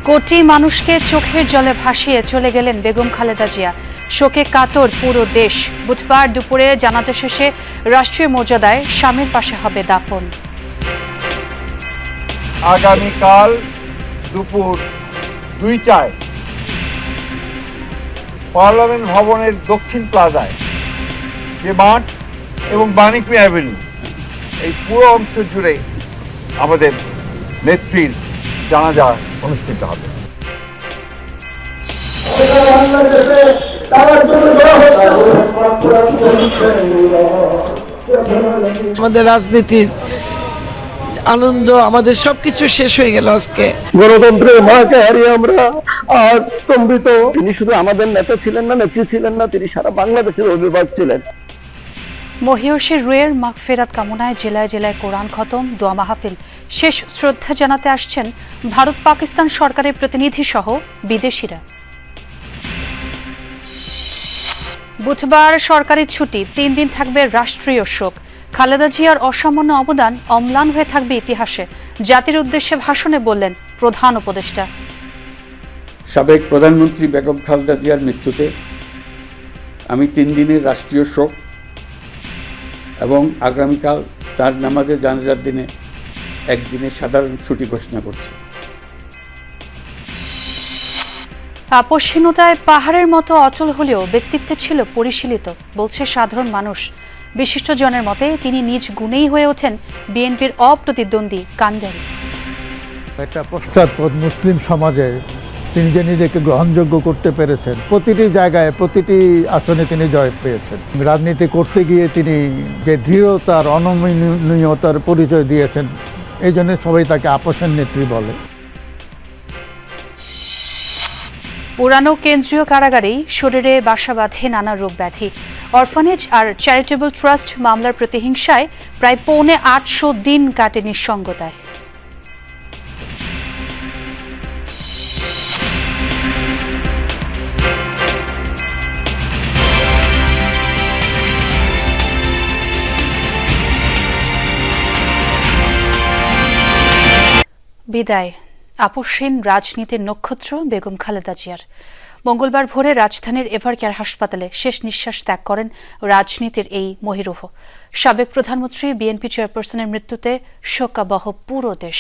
কোটি মানুষকে চোখের জলে ভাসিয়ে চলে গেলেন বেগম খালেদা জিয়া। শোকে কাতর পুরো দেশ। বুধবার দুপুরে জানাজা শেষে রাষ্ট্রীয় মর্যাদায় স্বামীর পাশে হবে দাফন। আগামীকাল দুপুর 2টায় পার্লামেন্ট ভবনের দক্ষিণ প্লাজায় যে মাঠ এবং বাণিজ্য অ্যাভিনিউ, এই পুরো অংশ জুড়ে আমাদের নেত্রীর জানাজা অনুষ্ঠিত হবে। আমাদের রাজনীতির আনন্দ, আমাদের সবকিছু শেষ হয়ে গেল আজকে। গণতন্ত্রের মাকে হারিয়ে আমরা আজ স্তম্ভিত। তিনি শুধু আমাদের নেতা ছিলেন না, নেত্রী ছিলেন না, তিনি সারা বাংলাদেশের অভিভাবক ছিলেন। মহিয়সীর রুয়ের মাগফিরাত কামনায় জেলায় জেলায় কোরআন খতম, দোয়া মাহফিল। শেষ শ্রদ্ধা জানাতে আসছেন ভারত পাকিস্তান সরকারের প্রতিনিধি সহ বিদেশিরা। বুধবার সরকারি ছুটি, 3 দিন থাকবে রাষ্ট্রীয় শোক। খালেদা জিয়ার অসামান্য অবদান অম্লান হয়ে থাকবে ইতিহাসে, জাতির উদ্দেশ্যে ভাষণে বললেন প্রধান উপদেষ্টা। সাবেক প্রধানমন্ত্রী বেগম খালেদা জিয়ার মৃত্যুতে আমি 3 দিনের রাষ্ট্রীয় শোক এবং আগামীকাল তার নামাজে জানাজার দিনে একদিনের সাধারণ ছুটি ঘোষণা করছি। আপসহীনতায় পাহাড়ের মতো অচল হলেও ব্যক্তিত্বে ছিল পরিশীলিত, বলছে সাধারণ মানুষ। বিশিষ্টজনের মতে তিনি নিজ গুণেই হয়ে ওঠেন বিএনপির অপ্রতিদ্বন্দ্বী কাণ্ডারি। একটা পশ্চাৎপদ মুসলিম সমাজে তিনি যে নিজেকে গ্রহণযোগ্য করতে পেরেছেন, প্রতিটি জায়গায় প্রতিটি আসনে তিনি জয় পেয়েছেন। রাজনীতি করতে গিয়ে তিনি যে দৃঢ়তার, অনমনীয়তার পরিচয় দিয়েছেন, এই জন্য সবাই তাকে আপসের নেত্রী বলে। পুরানো কেন্দ্রীয় কারাগারেই শরীরে বাসা বাঁধে নানা রোগ ব্যাধি। অরফানেজ আর চ্যারিটেবল ট্রাস্ট মামলার প্রতিহিংসায় প্রায় 850 দিন কাটে নিঃসঙ্গতায়। বিদায় আপসহীন রাজনীতির নক্ষত্র বেগম খালেদা জিয়ার। মঙ্গলবার ভোরে রাজধানীর এভারকেয়ার হাসপাতালে শেষ নিঃশ্বাস ত্যাগ করেন রাজনীতির এই মহিরুহ। সাবেক প্রধানমন্ত্রী বিএনপি চেয়ারপারসনের মৃত্যুতে শোকাবহ পুরো দেশ।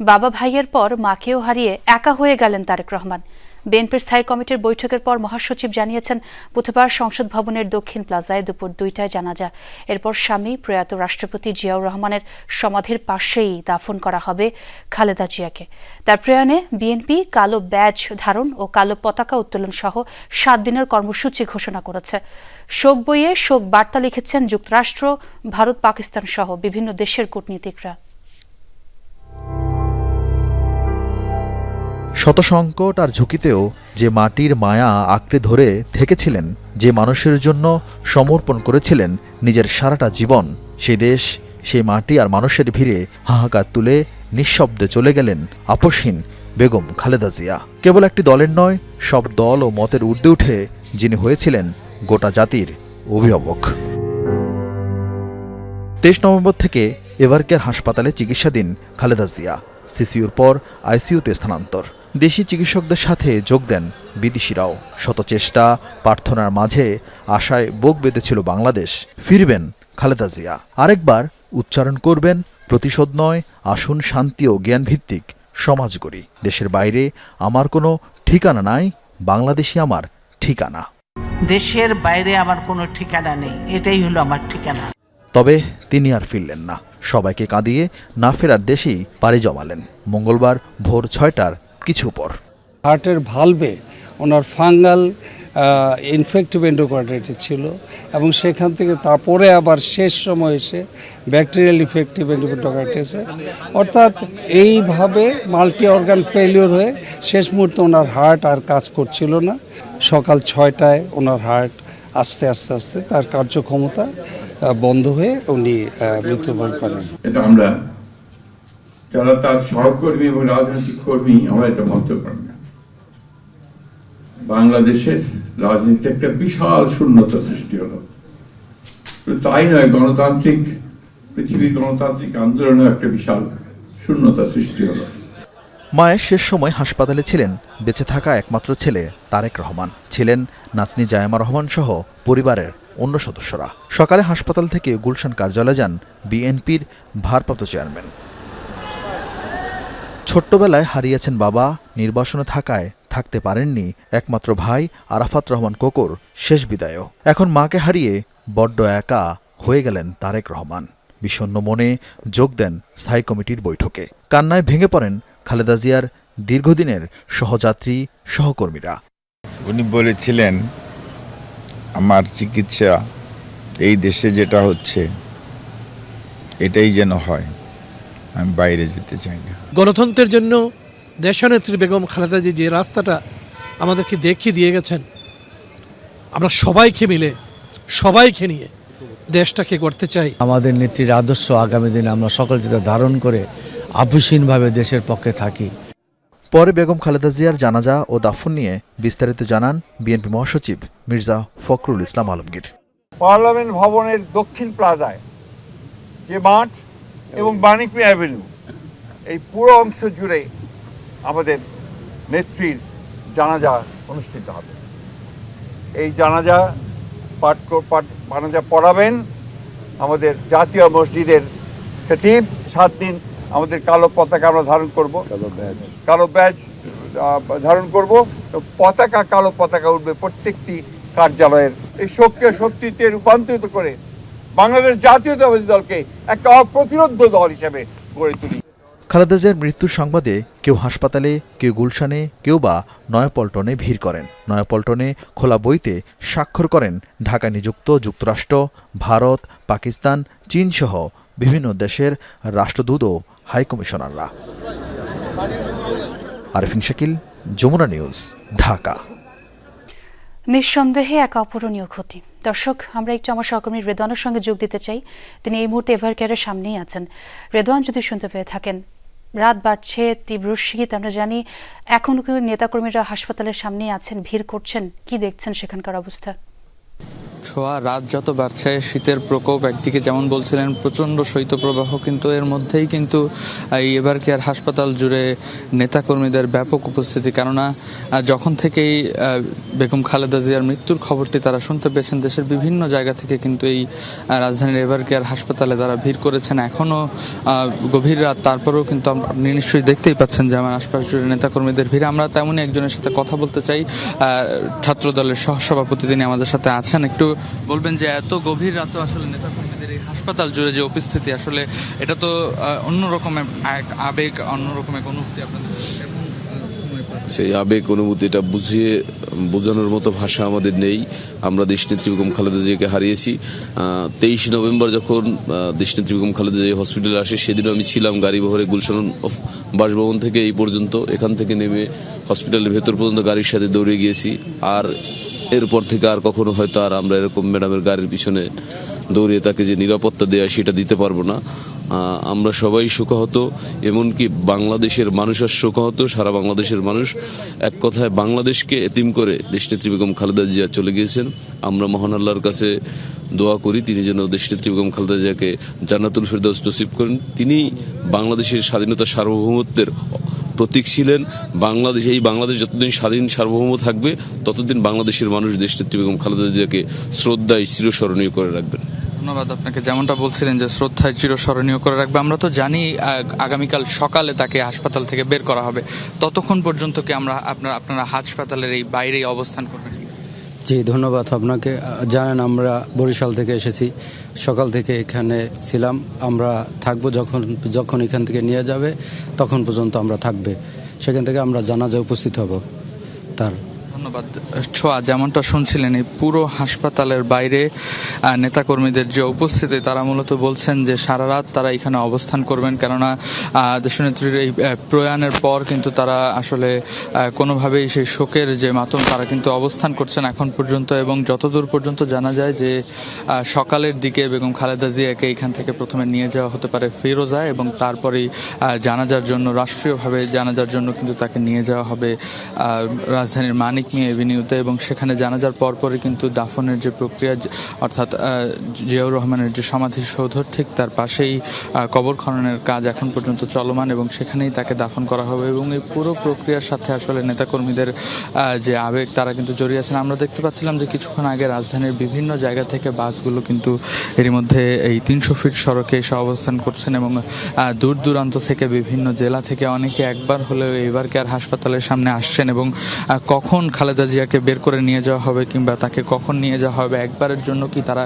বাবা ভাইয়ের পর মাকেও হারিয়ে একা হয়ে গেলেন তারেক রহমান। বিএনপির স্থায়ী কমিটির বৈঠকের পর মহাসচিব জানিয়েছেন, বুধবার সংসদ ভবনের দক্ষিণ প্লাজায় দুপুর 2টায় জানাজা। এরপর স্বামী প্রয়াত রাষ্ট্রপতি জিয়াউর রহমানের সমাধির পাশেই দাফন করা হবে খালেদা জিয়াকে। তার প্রয়াণে বিএনপি কালো ব্যাজ ধারণ ও কালো পতাকা উত্তোলন সহ 7 দিনের কর্মসূচি ঘোষণা করেছে। শোক বইয়ে শোক বার্তা লিখেছেন যুক্তরাষ্ট্র, ভারত, পাকিস্তান সহ বিভিন্ন দেশের কূটনীতিকরা। শত সংকট আর ঝুঁকিতেও যে মাটির মায়া আঁকড়ে ধরে থেকেছিলেন, যে মানুষের জন্য সমর্পণ করেছিলেন নিজের সারাটা জীবন, সেই দেশ, সেই মাটি আর মানুষের ভিড়ে হাহাকার তুলে নিঃশব্দে চলে গেলেন আপসহীন বেগম খালেদা জিয়া। কেবল একটি দলের নয়, সব দল ও মতের ঊর্ধ্বে উঠে যিনি হয়েছিলেন গোটা জাতির অভিভাবক। 23 নভেম্বর থেকে এভারকেয়ার হাসপাতালে চিকিৎসাধীন খালেদা জিয়া। সিসিউর পর আইসিইউতে স্থানান্তর। দেশি চিকিৎসকদের সাথে যোগ দেন বিদেশিরাও। শত চেষ্টা প্রার্থনার মাঝে আশায় বুক বেঁধেছিল বাংলাদেশ, ফিরবেন খালেদা জিয়া। আরেকবার উচ্চারণ করবেন, প্রতিশোধ নয়, আসুন শান্তি ও জ্ঞানভিত্তিক সমাজ গড়ি। দেশের বাইরে আমার কোনো ঠিকানা নাই, বাংলাদেশই আমার ঠিকানা। দেশের বাইরে আমার কোনো ঠিকানা নেই, এটাই হলো আমার ঠিকানা। তবে তিনি আর ফিরলেন না। সবাইকে কাঁদিয়ে না ফেরার দেশেই পাড়ি জমালেন মঙ্গলবার ভোর 6টার কিছু পর। হার্টের ভালভে ওনার ফাঙ্গাল ইনফেক্টিভ এন্ডোকার্ডাইটিস ছিল এবং সেখান থেকে তারপরে আবার শেষ সময় এসে ব্যাকটেরিয়াল ইনফেক্টিভ এন্ডোকার্ডাইটিসে, অর্থাৎ এইভাবে মাল্টি অর্গান ফেলিওর হয়ে শেষ মুহূর্তে ওনার হার্ট আর কাজ করছিল না। সকাল 6টায় ওনার হার্ট আস্তে আস্তে আস্তে তার কার্যক্ষমতা বন্ধ হয়ে উনি মৃত্যুবরণ করেন। এটা আমরা যারা তার সহকর্মী এবং রাজনৈতিক কর্মী, আমরা এটা মন্তব্য করি না। বাংলাদেশের রাজনীতিতে একটা বিশাল শূন্যতা সৃষ্টি হলো। তাই নয়, পৃথিবীর গণতান্ত্রিক আন্দোলনে একটা বিশাল শূন্যতা সৃষ্টি হলো। মায়ের শেষ সময় হাসপাতালে ছিলেন বেঁচে থাকা একমাত্র ছেলে তারেক রহমান, ছিলেন নাতনি জায়েমা রহমান সহ পরিবারের অন্য সদস্যরা। সকালে হাসপাতাল থেকে গুলশান কার্যালয়ে যান বিএনপির ভারপ্রাপ্ত চেয়ারম্যান। ছোট্টবেলায় হারিয়েছেন বাবা, নির্বাসনে থাকায় থাকতে পারেননি একমাত্র ভাই আরাফাত রহমান কোকর শেষ বিদায়ও। এখন মাকে হারিয়ে বড্ড একা হয়ে গেলেন তারেক রহমান। বিষণ্ণ মনে যোগ দেন স্থায়ী কমিটির বৈঠকে। কান্নায় ভেঙে পড়েন খালেদা জিয়ার দীর্ঘদিনের সহযাত্রী সহকর্মীরা। উনি বলেছিলেন, আমার চিকিৎসা এই দেশে যেটা হচ্ছে এটাই যেন হয়, আমি বাইরে যেতে চাই না। গণতন্ত্রের জন্য দেশনেত্রী বেগম খালেদা জি যে রাস্তাটা আমাদেরকে দেখিয়ে দিয়ে গেছেন, আমরা সবাইকে নিয়ে দেশটাকে করতে চাই। আমাদের নেত্রীর আদর্শ আগামী দিনে আমরা সকল যেটা ধারণ করে আপোষহীনভাবে দেশের পক্ষে থাকি। পরে বেগম খালেদা জিয়ার জানাজা ও দাফন নিয়ে বিস্তারিত জানান বিএনপি মহাসচিব মির্জা ফখরুল ইসলাম আলমগীর। পার্লামেন্ট ভবনের দক্ষিণ প্লাজায় যে মাঠ এবং বাণিক মিয়া অ্যাভিনিউ, এই পুরো অংশ জুড়ে আমাদের নেত্রীর জানাজা অনুষ্ঠিত হবে। এই জানাজা পড়াবেন আমাদের জাতীয় মসজিদের খতিব। 7 দিন আমাদের কালো পতাকা আমরা ধারণ করব, কালো ব্যাজ ধারণ করব। কালো পতাকা উঠবে প্রত্যেকটি কার্যালয়ের। এই শোককে শক্তিতে রূপান্তরিত করে বাংলাদেশ জাতীয়তাবাদী দলকে একটা অপ্রতিরোধ্য দল হিসেবে গড়ে তুলি। খালেদা জিয়ার মৃত্যুর সংবাদে কেউ হাসপাতালে, কেউ গুলশানে, কেউ বা নয়াপল্টনে ভিড় করেন। নয়াপল্টনে খোলা বইতে স্বাক্ষর করেন ঢাকায় নিযুক্ত যুক্তরাষ্ট্র, ভারত, পাকিস্তান, চীন সহ বিভিন্ন দেশের রাষ্ট্রদূত ও হাইকমিশনাররা। আরিফিন শাকিল, যমুনা নিউজ, ঢাকা। নিঃসন্দেহে এক অপূরণীয় ক্ষতি। দর্শক, আমরা একটু আমার সহকর্মী রেদওয়ানের সঙ্গে যোগ দিতে চাই। তিনি এই মুহূর্তে এভারকেয়ারের সামনেই আছেন। রেদওয়ান, যদি শুনতে পেয়ে থাকেন, রাত বাড়ছে, তীব্র শীত, আমরা জানি এখনও কেউ নেতাকর্মীরা হাসপাতালের সামনেই আছেন, ভিড় করছেন, কি দেখছেন সেখানকার অবস্থা? ছোঁয়া, রাত যত বাড়ছে শীতের প্রকোপ একদিকে যেমন বলছিলেন প্রচণ্ড শৈত্যপ্রবাহ, কিন্তু এর মধ্যেই কিন্তু এই এভারকেয়ার হাসপাতাল জুড়ে নেতাকর্মীদের ব্যাপক উপস্থিতি। কেননা যখন থেকেই বেগম খালেদা জিয়ার মৃত্যুর খবরটি তারা শুনতে পেয়েছেন, দেশের বিভিন্ন জায়গা থেকে কিন্তু এই রাজধানীর এভারকেয়ার হাসপাতালে তারা ভিড় করেছেন। এখনও গভীর রাত, তারপরেও কিন্তু আপনি নিশ্চয়ই দেখতেই পাচ্ছেন যে আমার আশপাশ জুড়ে নেতাকর্মীদের ভিড়। আমরা তেমনই একজনের সাথে কথা বলতে চাই, ছাত্র দলের সহসভাপতি, তিনি আমাদের সাথে আছেন। একটু বলবেন যে এত গভীর রাতে আসলে নেতাকর্মীদের এই হাসপাতাল জুড়ে যে উপস্থিতি, আসলে এটা তো অন্যরকম এক আবেগ, অন্যরকম এক অনুভূতি। আপনাদের সেই আবেগ অনুভূতিটা বোঝানোর মতো ভাষা আমাদের নেই। আমরা দেশনেত্রী বেগম খালেদা জিয়াকে হারিয়েছি। 23 নভেম্বর যখন দেশনেত্রী বেগম খালেদা জিয়া হসপিটালে আসে, সেদিনও আমি ছিলাম গাড়ি বহরে গুলশান বাসভবন থেকে এই পর্যন্ত। এখান থেকে নেমে হসপিটালের ভেতর পর্যন্ত গাড়ির সাথে দৌড়ে গিয়েছি। আর এরপর থেকে আর কখনো হয়তো আর আমরা এরকম ম্যাডামের গাড়ির পিছনে দৌড়িয়ে তাকে যে নিরাপত্তা দেয়া সেটা দিতে পারবো না। আমরা সবাই শোকাহত, এমনকি বাংলাদেশের মানুষ আর শোকাহত, সারা বাংলাদেশের মানুষ। এক কথায় বাংলাদেশকে এতিম করে দেশনেত্রী বেগম খালেদা জিয়া চলে গিয়েছেন। আমরা মহান আল্লাহর কাছে দোয়া করি তিনি যেন দেশনেত্রী বেগম খালেদা জিয়াকে জান্নাতুল ফেরদৌস নসিব করেন। তিনি বাংলাদেশের স্বাধীনতা সার্বভৌমত্বের প্রতীক ছিলেন। এই বাংলাদেশ যতদিন স্বাধীন সার্বভৌম থাকবে, ততদিন বাংলাদেশের মানুষ দেশনেত্রী বেগম খালেদা জিয়াকে শ্রদ্ধায় চিরস্মরণীয় করে রাখবেন। ধন্যবাদ আপনাকে। যেমনটা বলছিলেন যে শ্রদ্ধায় চিরস্মরণীয় করে রাখবে। আমরা তো জানি আগামীকাল সকালে তাকে হাসপাতাল থেকে বের করা হবে। ততক্ষণ পর্যন্ত কি আপনারা হাসপাতালের এই বাইরেই অবস্থান করবেন? জি, ধন্যবাদ আপনাকে। জানেন আমরা বরিশাল থেকে এসেছি, সকাল থেকে এখানে ছিলাম। আমরা থাকবো যখন এখান থেকে নিয়ে যাবে তখন পর্যন্ত আমরা থাকবে। সেখান থেকে আমরা জানাজায় উপস্থিত হব তার। ধন্যবাদ। ছোঁয়া, যেমনটা শুনছিলেন এই পুরো হাসপাতালের বাইরে নেতাকর্মীদের যে উপস্থিতি, তারা মূলত বলছেন যে সারা রাত তারা এখানে অবস্থান করবেন। কেননা দেশনেত্রীর এই প্রয়াণের পর কিন্তু তারা আসলে কোনোভাবেই সেই শোকের যে মাতম, তারা কিন্তু অবস্থান করছেন এখন পর্যন্ত। এবং যতদূর পর্যন্ত জানা যায় যে সকালের দিকে বেগম খালেদা জিয়াকে এখান থেকে প্রথমে নিয়ে যাওয়া হতে পারে ফিরোজায়, এবং তারপরেই জানাজার জন্য, রাষ্ট্রীয়ভাবে জানাজার জন্য কিন্তু তাকে নিয়ে যাওয়া হবে রাজধানীর মানিক মি এভিনিউতে, এবং সেখানে জানাজার পরপরই কিন্তু দাফনের যে প্রক্রিয়া, অর্থাৎ জিয়াউর রহমানের যে সমাধিসৌধ ঠিক তার পাশেই কবর খননের কাজ এখন পর্যন্ত চলমান, এবং সেখানেই তাকে দাফন করা হবে। এবং এই পুরো প্রক্রিয়ার সাথে আসলে নেতাকর্মীদের যে আবেগ, তারা কিন্তু জড়িয়ে আছেন। আমরা দেখতে পাচ্ছিলাম যে কিছুক্ষণ আগে রাজধানীর বিভিন্ন জায়গা থেকে বাসগুলো কিন্তু এরই মধ্যে এই 300 ফিট সড়কে এসে অবস্থান করছেন, এবং দূর দূরান্ত থেকে বিভিন্ন জেলা থেকে অনেকে একবার হলেও এবার কেয়ার হাসপাতালের সামনে আসছেন, এবং কখন খালেদা জিয়াকে বের করে নিয়ে যাওয়া হবে কিংবা তাকে কখন নিয়ে যাওয়া হবে, একবারের জন্য কি তারা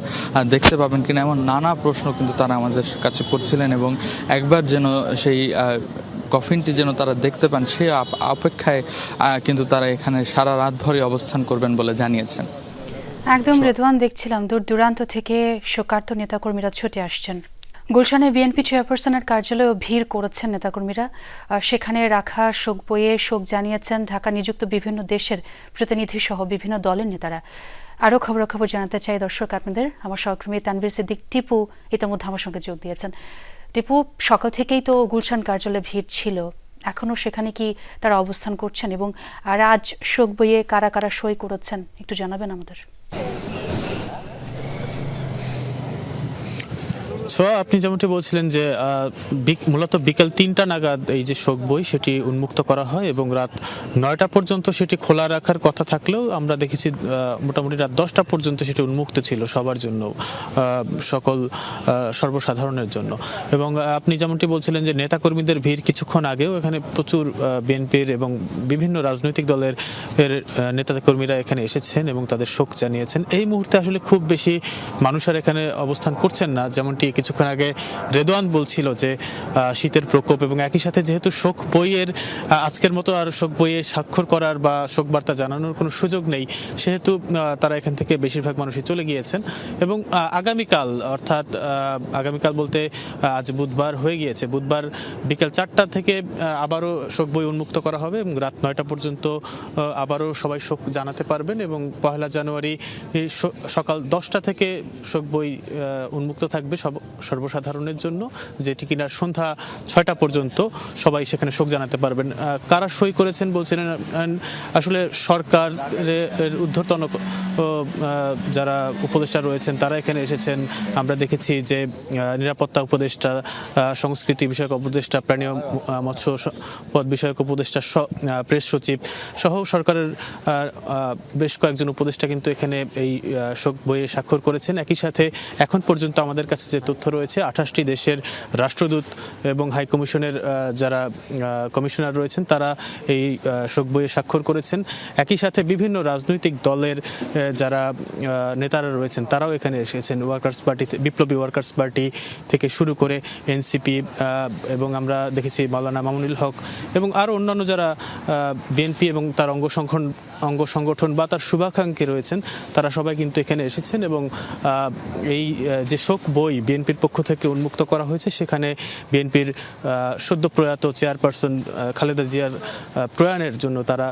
দেখতে পাবেন কিনা, এমন নানা প্রশ্ন কিন্তু তারা আমাদের কাছে করছিলেন। এবং একবার যেন সেই কফিনটি যেন তারা দেখতে পান, সে অপেক্ষায় কিন্তু তারা এখানে সারা রাত ভরে অবস্থান করবেন বলে জানিয়েছেন। একদম রেদওয়ান, দেখছিলাম দূর দূরান্ত থেকে শোকার্ত নেতাকর্মীরা ছুটে আসছেন। গুলশানে বিএনপি চেয়ারপারসনের কার্যালয়েও ভিড় করেছেন নেতাকর্মীরা। সেখানে রাখা শোক বইয়ে শোক জানিয়েছেন ঢাকা নিযুক্ত বিভিন্ন দেশের প্রতিনিধি সহ বিভিন্ন দলের নেতারা। আরও খবরাখবর জানাতে চাই দর্শক আপনাদের। আমার সহকর্মী তানভীর সিদ্দিক টিপু ইতিমধ্যে আমার সঙ্গে যোগ দিয়েছেন। টিপু, সকাল থেকেই তো গুলশান কার্যালয়ে ভিড় ছিল, এখনও সেখানে কি তারা অবস্থান করছেন, এবং আর আজ শোক বইয়ে কারা কারা সই করেছেন একটু জানাবেন আমাদের। আপনি যেমনটি বলছিলেন যে মূলত বিকেল 3টা নাগাদ এই যে শোক বই সেটি উন্মুক্ত করা হয়, এবং রাত 9টা পর্যন্ত সেটি খোলা রাখার কথা থাকলেও আমরা দেখেছি মোটামুটি রাত 10টা পর্যন্ত সেটি উন্মুক্ত ছিল সবার জন্য, সকল সর্বসাধারণের জন্য। এবং আপনি যেমনটি বলছিলেন যে নেতাকর্মীদের ভিড় কিছুক্ষণ আগেও এখানে প্রচুর বিএনপির এবং বিভিন্ন রাজনৈতিক দলের নেতাকর্মীরা এখানে এসেছেন এবং তাদের শোক জানিয়েছেন। এই মুহূর্তে আসলে খুব বেশি মানুষ আর এখানে অবস্থান করছেন না, যেমনটি কিছুক্ষণ আগে রেদওয়ান বলছিল যে শীতের প্রকোপ, এবং একই সাথে যেহেতু শোক বইয়ের আজকের মতো আর শোক বইয়ে স্বাক্ষর করার বা শোক বার্তা জানানোর কোনো সুযোগ নেই, সেহেতু তারা এখান থেকে বেশিরভাগ মানুষই চলে গিয়েছেন। এবং আগামীকাল, অর্থাৎ আগামীকাল বলতে আজ বুধবার হয়ে গিয়েছে, বুধবার বিকেল 4টা থেকে আবারও শোক বই উন্মুক্ত করা হবে, এবং রাত 9টা পর্যন্ত আবারও সবাই শোক জানাতে পারবেন। এবং 1 জানুয়ারি সকাল 10টা থেকে শোক বই উন্মুক্ত থাকবে সর্বসাধারণের জন্য, যেটি কিনা সন্ধ্যা 6টা পর্যন্ত সবাই সেখানে শোক জানাতে পারবেন। কারা সই করেছেন বলছিলেন, আসলে সরকারের ঊর্ধ্বতন যারা উপদেষ্টা রয়েছেন তারা এখানে এসেছেন। আমরা দেখেছি যে নিরাপত্তা উপদেষ্টা, সংস্কৃতি বিষয়ক উপদেষ্টা, প্রাণী মৎস্য পদ বিষয়ক উপদেষ্টা, প্রেস সচিব সহ সরকারের বেশ কয়েকজন উপদেষ্টা কিন্তু এখানে এই শোক বইয়ে স্বাক্ষর করেছেন। একই সাথে এখন পর্যন্ত আমাদের কাছে যে তথ্য রয়েছে, 28টি দেশের রাষ্ট্রদূত এবং হাই কমিশনের যারা কমিশনার রয়েছেন তারা এই শোক বইয়ে স্বাক্ষর করেছেন। একই সাথে বিভিন্ন রাজনৈতিক দলের যারা নেতারা রয়েছেন তারাও এখানে এসেছেন। ওয়ার্কার্স পার্টি, বিপ্লবী ওয়ার্কার্স পার্টি থেকে শুরু করে এনসিপি, এবং আমরা দেখেছি মাওলানা মামুনুল হক এবং আরও অন্যান্য যারা বিএনপি এবং তার অঙ্গ সংগঠন বা তার শুভাকাঙ্ক্ষী রয়েছেন, তারা সবাই কিন্তু এখানে এসেছেন। এবং এই যে শোক বই বিএনপির পক্ষ থেকে উন্মুক্ত করা হয়েছে, সেখানে বিএনপির সদ্য প্রয়াত চেয়ারপারসন খালেদা জিয়ার প্রয়াণের জন্য তারা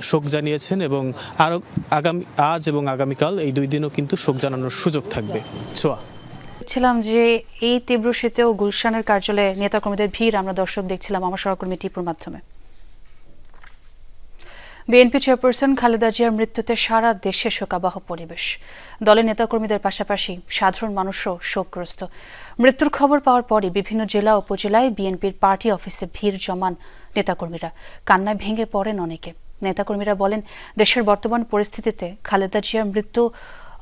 শোক জানিয়েছেন। এবং আরও আজ এবং আগামীকাল এই 2 দিনও কিন্তু শোক জানানোর সুযোগ থাকবে। ছিলাম যে এই তীব্র শীতেও গুলশানের কার্যালয়ে নেতাকর্মীদের ভিড় আমরা দর্শক দেখছিলাম আমার সহকর্মী টিপুর মাধ্যমে। বিএনপি চেয়ারপারসন খালেদা জিয়ার মৃত্যুতে সারা দেশে শোকাবহ পরিবেশ। দলের নেতাকর্মীদের পাশাপাশি সাধারণ মানুষও শোকগ্রস্ত। মৃত্যুর খবর পাওয়ার পরই বিভিন্ন জেলা উপজেলায় বিএনপির পার্টি অফিসে ভিড় জমান নেতাকর্মীরা। কান্নায় ভেঙে পড়েন অনেকে। নেতাকর্মীরা বলেন, দেশের বর্তমান পরিস্থিতিতে খালেদা জিয়ার মৃত্যু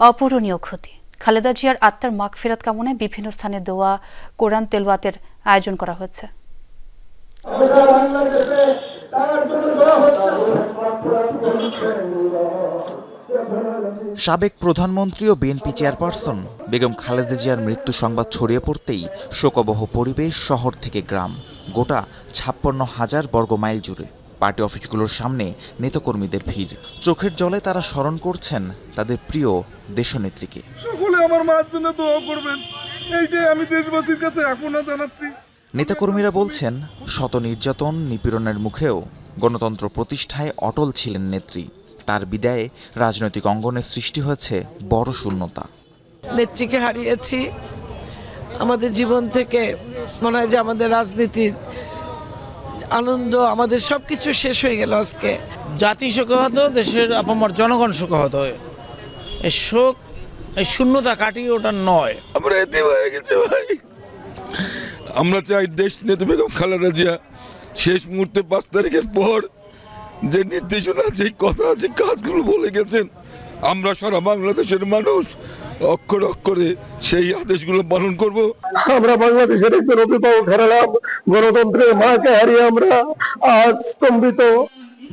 অপূরণীয় ক্ষতি। খালেদা জিয়ার আত্মার মাগফিরাত কামনায় বিভিন্ন স্থানে দোয়া, কোরআন তেলাওয়াতের আয়োজন করা হয়েছে। সাবেক প্রধানমন্ত্রী ও বিএনপি চেয়ারপারসন বেগম খালেদা জিয়ার মৃত্যু সংবাদ ছড়িয়ে পড়তেই শোকবহ পরিবেশ শহর থেকে গ্রাম, গোটা 56,000 বর্গমাইল জুড়ে। পার্টি অফিসগুলোর সামনে নেতাকর্মীদের ভিড়। চোখের জলে তারা স্মরণ করছেন তাদের প্রিয় দেশনেত্রীকে। সকলে আমার মার জন্য দোয়া করবেন, এইটাই আমি দেশবাসীর কাছে আকুতি জানাচ্ছি। নেতাকর্মীরা বলছেন, শত নির্যাতন নিপীড়নের মুখেও গণতন্ত্র প্রতিষ্ঠায় অটল ছিলেন নেত্রী। তার বিদায়ে রাজনৈতিক অঙ্গনে সৃষ্টি হয়েছে বড় শূন্যতা। নেত্রীকে হারিয়েছি, আমাদের জীবন থেকে মনে হয় যে আমাদের রাজনীতির আনন্দ, আমাদের সবকিছু শেষ হয়ে গেল আজকে। জাতি শোকাহত, দেশের আপামর জনগণ শোকাহত। এই শোক, এই শূন্যতা কাটিয়ে ওটা নয়। আমরা এতে হয়ে গেছে ভাই। আমরা চাই দেশ নেত্রী বেগম খালেদা জিয়া শেষ মুহূর্তে 5 তারিখের পর যে নির্দেশনা, যে কথা, যে কাজগুলো বলে গেছেন, আমরা সারা বাংলাদেশের মানুষ অক্ষরে অক্ষরে সেই আদেশগুলো পালন করব। আমরা বাংলাদেশের একজন অভিভাবক হারালাম, গণতন্ত্রের মাকে হারিয়ে আমরা আজ স্তম্ভিত।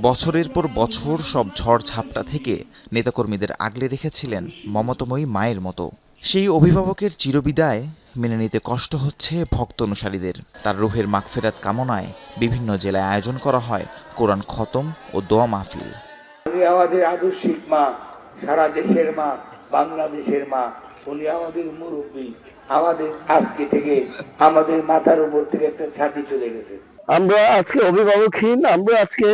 বছরের পর বছর সব ঝড় ঝাপটা থেকে নেতাকর্মীদের আগলে রেখেছিলেন মমতাময়ী মায়ের মতো। সেই অভিভাবকের চিরবিদায় মেনে নিতে কষ্ট হচ্ছে ভক্ত অনুসারীদের। তার রুহের মাগফিরাত কামনায় বিভিন্ন জেলায় আয়োজন করা হয় কোরআন খতম ও দোয়া মাহফিল। উনি আমাদের আদর্শিক মা, সারা দেশের মা, বাংলাদেশের মা। উনি আমাদের মুরব্বী। আমাদের আজকে থেকে আমাদের মাথার উপর থেকে একটা ছাতি চলে গেছে। আমরা আজকে অভিভাবকহীন, আমরা আজকে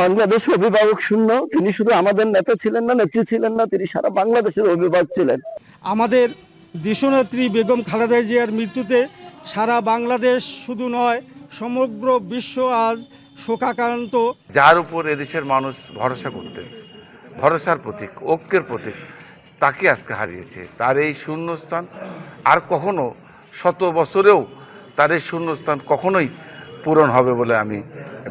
বাংলাদেশ অভিভাবক শূন্য। তিনি শুধু আমাদের নেতা ছিলেন না, নেত্রী ছিলেন না, তিনি সারা বাংলাদেশের অভিভাবক ছিলেন। আমাদের দেশনেত্রী বেগম খালেদা জিয়ার মৃত্যুতে সারা বাংলাদেশ শুধু নয়, সমগ্র বিশ্ব আজ শোকাক্রান্ত। যার উপর এদেশের মানুষ ভরসা করতেন, ভরসার প্রতীক, ঐক্যের প্রতীক, তাকে আজকে হারিয়েছে। তার এই শূন্যস্থান আর কখনো, শত বছরেও তার এই শূন্যস্থান কখনোই পূরণ হবে বলে আমি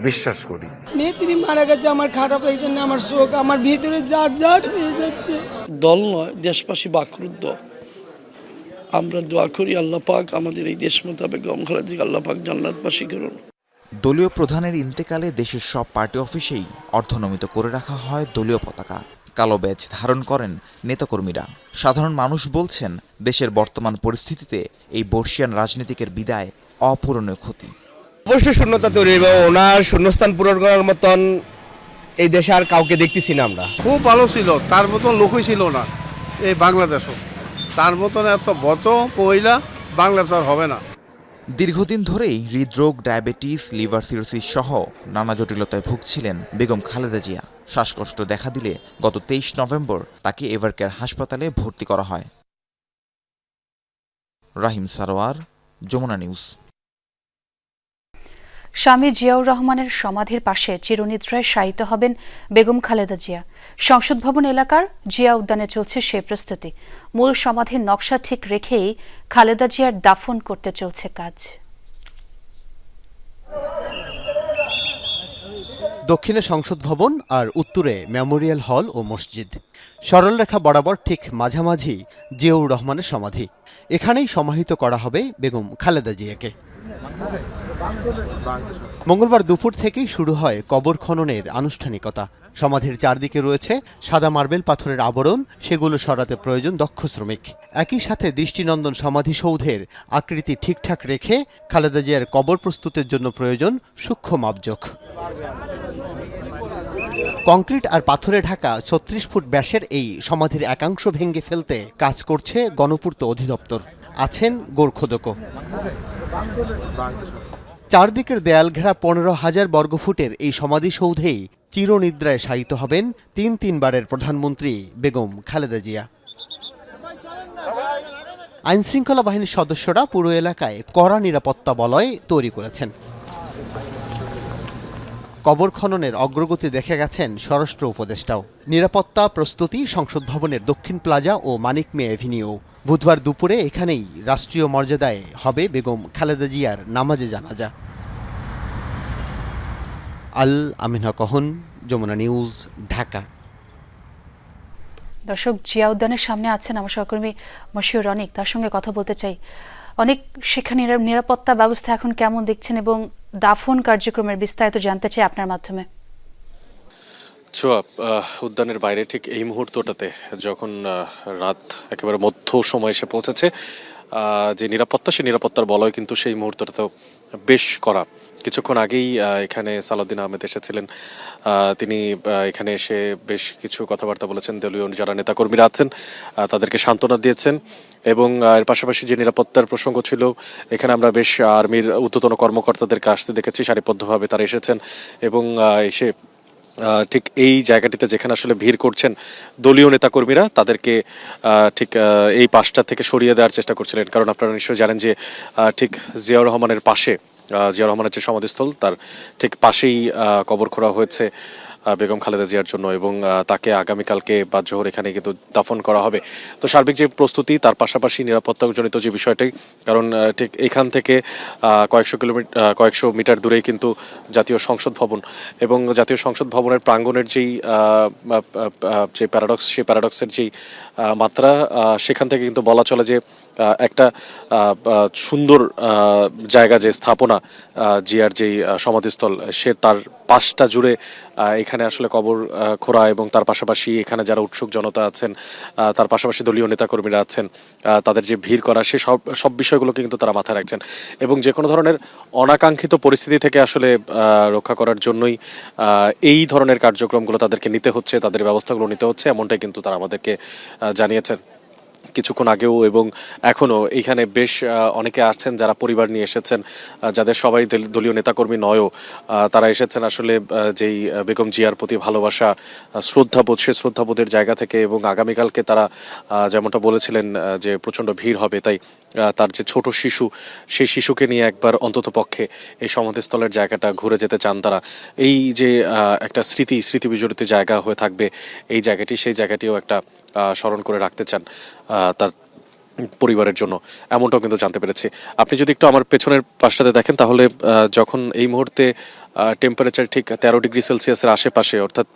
বিশ্বাস করি। নেত্রী মারা গেছে, আমার খারাপ এই জন্য আমার শোক, আমার ভিতরে জাট হয়ে যাচ্ছে। দল নয়, দেশবাসী বাকরুদ্ধ। আমরা দোয়া করি আল্লাহ পাক আমাদের এই দেশ মোতাবেক বেগম খালেদা জিয়াকে আল্লাহ পাক জান্নাতবাসী করুন। দলীয় প্রধানের ইন্তেকালে দেশের সব পার্টি অফিসেই অর্ধনমিত করে রাখা হয় দলীয় পতাকা। কালো ব্যাজ ধারণ করেন নেতাকর্মীরা। সাধারণ মানুষ বলছেন, দেশের বর্তমান পরিস্থিতিতে এই বর্ষিয়ান রাজনীতিকের বিদায় অপূরণীয় ক্ষতি। অবশ্যই শূন্যতা তৈরি হবে। ওনার শূন্যস্থান পূরণ করার মতন এই দেশে আর কাউকে দেখতেছি না আমরা। খুব ভালো ছিল, তার মতন লোকই ছিল না এই বাংলাদেশও। তার মতন এত বত পয়লা বাংলাদেশ আর হবে না। দীর্ঘদিন ধরেই হৃদরোগ, ডায়াবেটিস, লিভার সিরোসিস সহ নানা জটিলতায় ভুগছিলেন বেগম খালেদা জিয়া। শ্বাসকষ্ট দেখা দিলে গত 23 নভেম্বর তাকে এভারকেয়ার হাসপাতালে ভর্তি করা হয়। রাহিম সারোয়ার, যমুনা নিউজ। স্বামী জিয়াউর রহমানের সমাধির পাশে চিরনিদ্রায় শায়িত হবেন বেগম খালেদা জিয়া। সংসদ ভবন এলাকার জিয়া উদ্যানে চলছে সে প্রস্তুতি। মূল সমাধির নকশা ঠিক রেখেই খালেদা জিয়ার দাফন করতে চলছে কাজ। দক্ষিণে সংসদ ভবন আর উত্তরে মেমোরিয়াল হল ও মসজিদ। সরলরেখা বরাবর ঠিক মাঝামাঝি জিয়াউর রহমানের সমাধি। এখানেই সমাহিত করা হবে বেগম খালেদা জিয়াকে। মঙ্গলবার দুপুর থেকেই শুরু হয় কবর খননের আনুষ্ঠানিকতা। সমাধির চারদিকে রয়েছে সাদা মার্বেল পাথরের আবরণ, সেগুলো সরাতে প্রয়োজন দক্ষ শ্রমিক। একই সাথে দৃষ্টিনন্দন সমাধিসৌধের আকৃতি ঠিকঠাক রেখে খালেদা জিয়ার কবর প্রস্তুতের জন্য প্রয়োজন সূক্ষ্ম মাপজোখ। কংক্রিট আর পাথরে ঢাকা 36 ফুট ব্যাসের এই সমাধির একাংশ ভেঙে ফেলতে কাজ করছে গণপূর্ত অধিদপ্তর। আছেন গোরখোদকও। চারদিকের দেয়াল ঘেরা 15,000 বর্গফুটের এই সমাধিসৌধেই চিরনিদ্রায় শায়িত হবেন তিনবারের প্রধানমন্ত্রী বেগম খালেদা জিয়া। আইনশৃঙ্খলা বাহিনীর সদস্যরা পুরো এলাকায় কড়া নিরাপত্তা বলয় তৈরি করেছেন। কবর খননের অগ্রগতি দেখে গেছেন স্বরাষ্ট্র উপদেষ্টাও। নিরাপত্তা প্রস্তুতি সংসদ ভবনের দক্ষিণ প্লাজা ও মানিক মে এভিনিউ। বুধবার দুপুরে এখানেই রাষ্ট্রীয় মর্যাদায় হবে বেগম খালেদা জিয়ার নামাজে জানাজা। আল আমিন হক, যমুনা নিউজ, ঢাকা। দর্শক, জিয়া উদ্যানের সামনে আছেন আমার সহকর্মী মশিউর অনিক, তার সঙ্গে কথা বলতে চাই। অনেক সেখানে নিরাপত্তা ব্যবস্থা এখন কেমন দেখছেন এবং দাফন কার্যক্রমের বিস্তারিত জানতে চাই আপনার মাধ্যমে। উদ্যানের বাইরে ঠিক এই মুহূর্তটাতে যখন রাত একেবারে মধ্য সময় এসে পৌঁছেছে, যে নিরাপত্তা, সেই নিরাপত্তার বলয় কিন্তু সেই মুহূর্তটাতেও বেশ করা। কিছুক্ষণ আগেই এখানে সালাউদ্দিন আহমেদ এসেছিলেন। তিনি এখানে এসে বেশ কিছু কথাবার্তা বলেছেন। দলীয় যারা নেতাকর্মীরা আছেন তাদেরকে সান্ত্বনা দিয়েছেন এবং এর পাশাপাশি যে নিরাপত্তার প্রসঙ্গ ছিল, এখানে আমরা বেশ আর্মির ঊর্ধ্বতন কর্মকর্তাদেরকে আসতে দেখেছি। সারিবদ্ধভাবে তারা এসেছেন এবং এসে ঠিক এই জায়গাটিতে যেখানে আসলে ভিড় করছেন দলীয় নেতাকর্মীরা, তাদেরকে ঠিক এই পাশটা থেকে সরিয়ে দেওয়ার চেষ্টা করছিলেন। কারণ আপনারা নিশ্চয়ই জানেন যে ঠিক জিয়াউর রহমানের পাশে জিয়া রহমানের যে সমাধিস্থল তার ঠিক পাশেই কবর খোঁড়া হয়েছে বেগম খালেদা জিয়ার জন্য, এবং তাকে আগামীকালকে বাদ জোহর এখানে কিন্তু দাফন করা হবে। তো সার্বিক যে প্রস্তুতি, তার পাশাপাশি নিরাপত্তাজনিত যে বিষয়টাই, কারণ ঠিক এখান থেকে কয়েকশো মিটার দূরেই কিন্তু জাতীয় সংসদ ভবন, এবং জাতীয় সংসদ ভবনের প্রাঙ্গণের যেই যে প্যারাডক্স, সেই প্যারাডক্সের যেই মাত্রা, সেখান থেকে কিন্তু বলা চলে যে একটা সুন্দর জায়গা, যে স্থাপনা জিয়ার যেই সমাধিস্থল, সে তার পাশটা জুড়ে এখানে আসলে কবর খোঁড়া, এবং তার পাশাপাশি এখানে যারা উৎসুক জনতা আছেন, তার পাশাপাশি দলীয় নেতাকর্মীরা আছেন, তাদের যে ভিড় করা, সে সব বিষয়গুলোকে কিন্তু তারা মাথায় রাখছেন, এবং যে কোনো ধরনের অনাকাঙ্ক্ষিত পরিস্থিতি থেকে আসলে রক্ষা করার জন্যই এই ধরনের কার্যক্রমগুলো তাদেরকে নিতে হচ্ছে, তাদের ব্যবস্থাগুলো নিতে হচ্ছে, এমনটাই কিন্তু তারা আমাদেরকে জানিয়েছেন কিছুক্ষণ আগেও। এবং এখনও এইখানে বেশ অনেকে আছেন যারা পরিবার নিয়ে এসেছেন, যাদের সবাই দলীয় নেতাকর্মী নয়ও, তারা এসেছেন আসলে যেই বেগম জিয়ার প্রতি ভালোবাসা, শ্রদ্ধাবোধ, সে শ্রদ্ধাবোধের জায়গা থেকে, এবং আগামীকালকে তারা যেমনটা বলেছিলেন যে প্রচণ্ড ভিড় হবে, তাই তার যে ছোট শিশু, সেই শিশুকে নিয়ে একবার অন্তত পক্ষে এই সমাধিস্থলের জায়গাটা ঘুরে যেতে চান তারা। এই যে একটা স্মৃতি বিজড়িত জায়গা হয়ে থাকবে এই জায়গাটি, সেই জায়গাটিও একটা স্মরণ করে রাখতে চান তার পরিবারের জন্য, এমনটাও কিন্তু জানতে পেরেছি। আপনি যদি একটু আমার পেছনের পাশটাতে দেখেন, তাহলে যখন এই মুহূর্তে টেম্পারেচার ঠিক 13 ডিগ্রি সেলসিয়াসের আশেপাশে, অর্থাৎ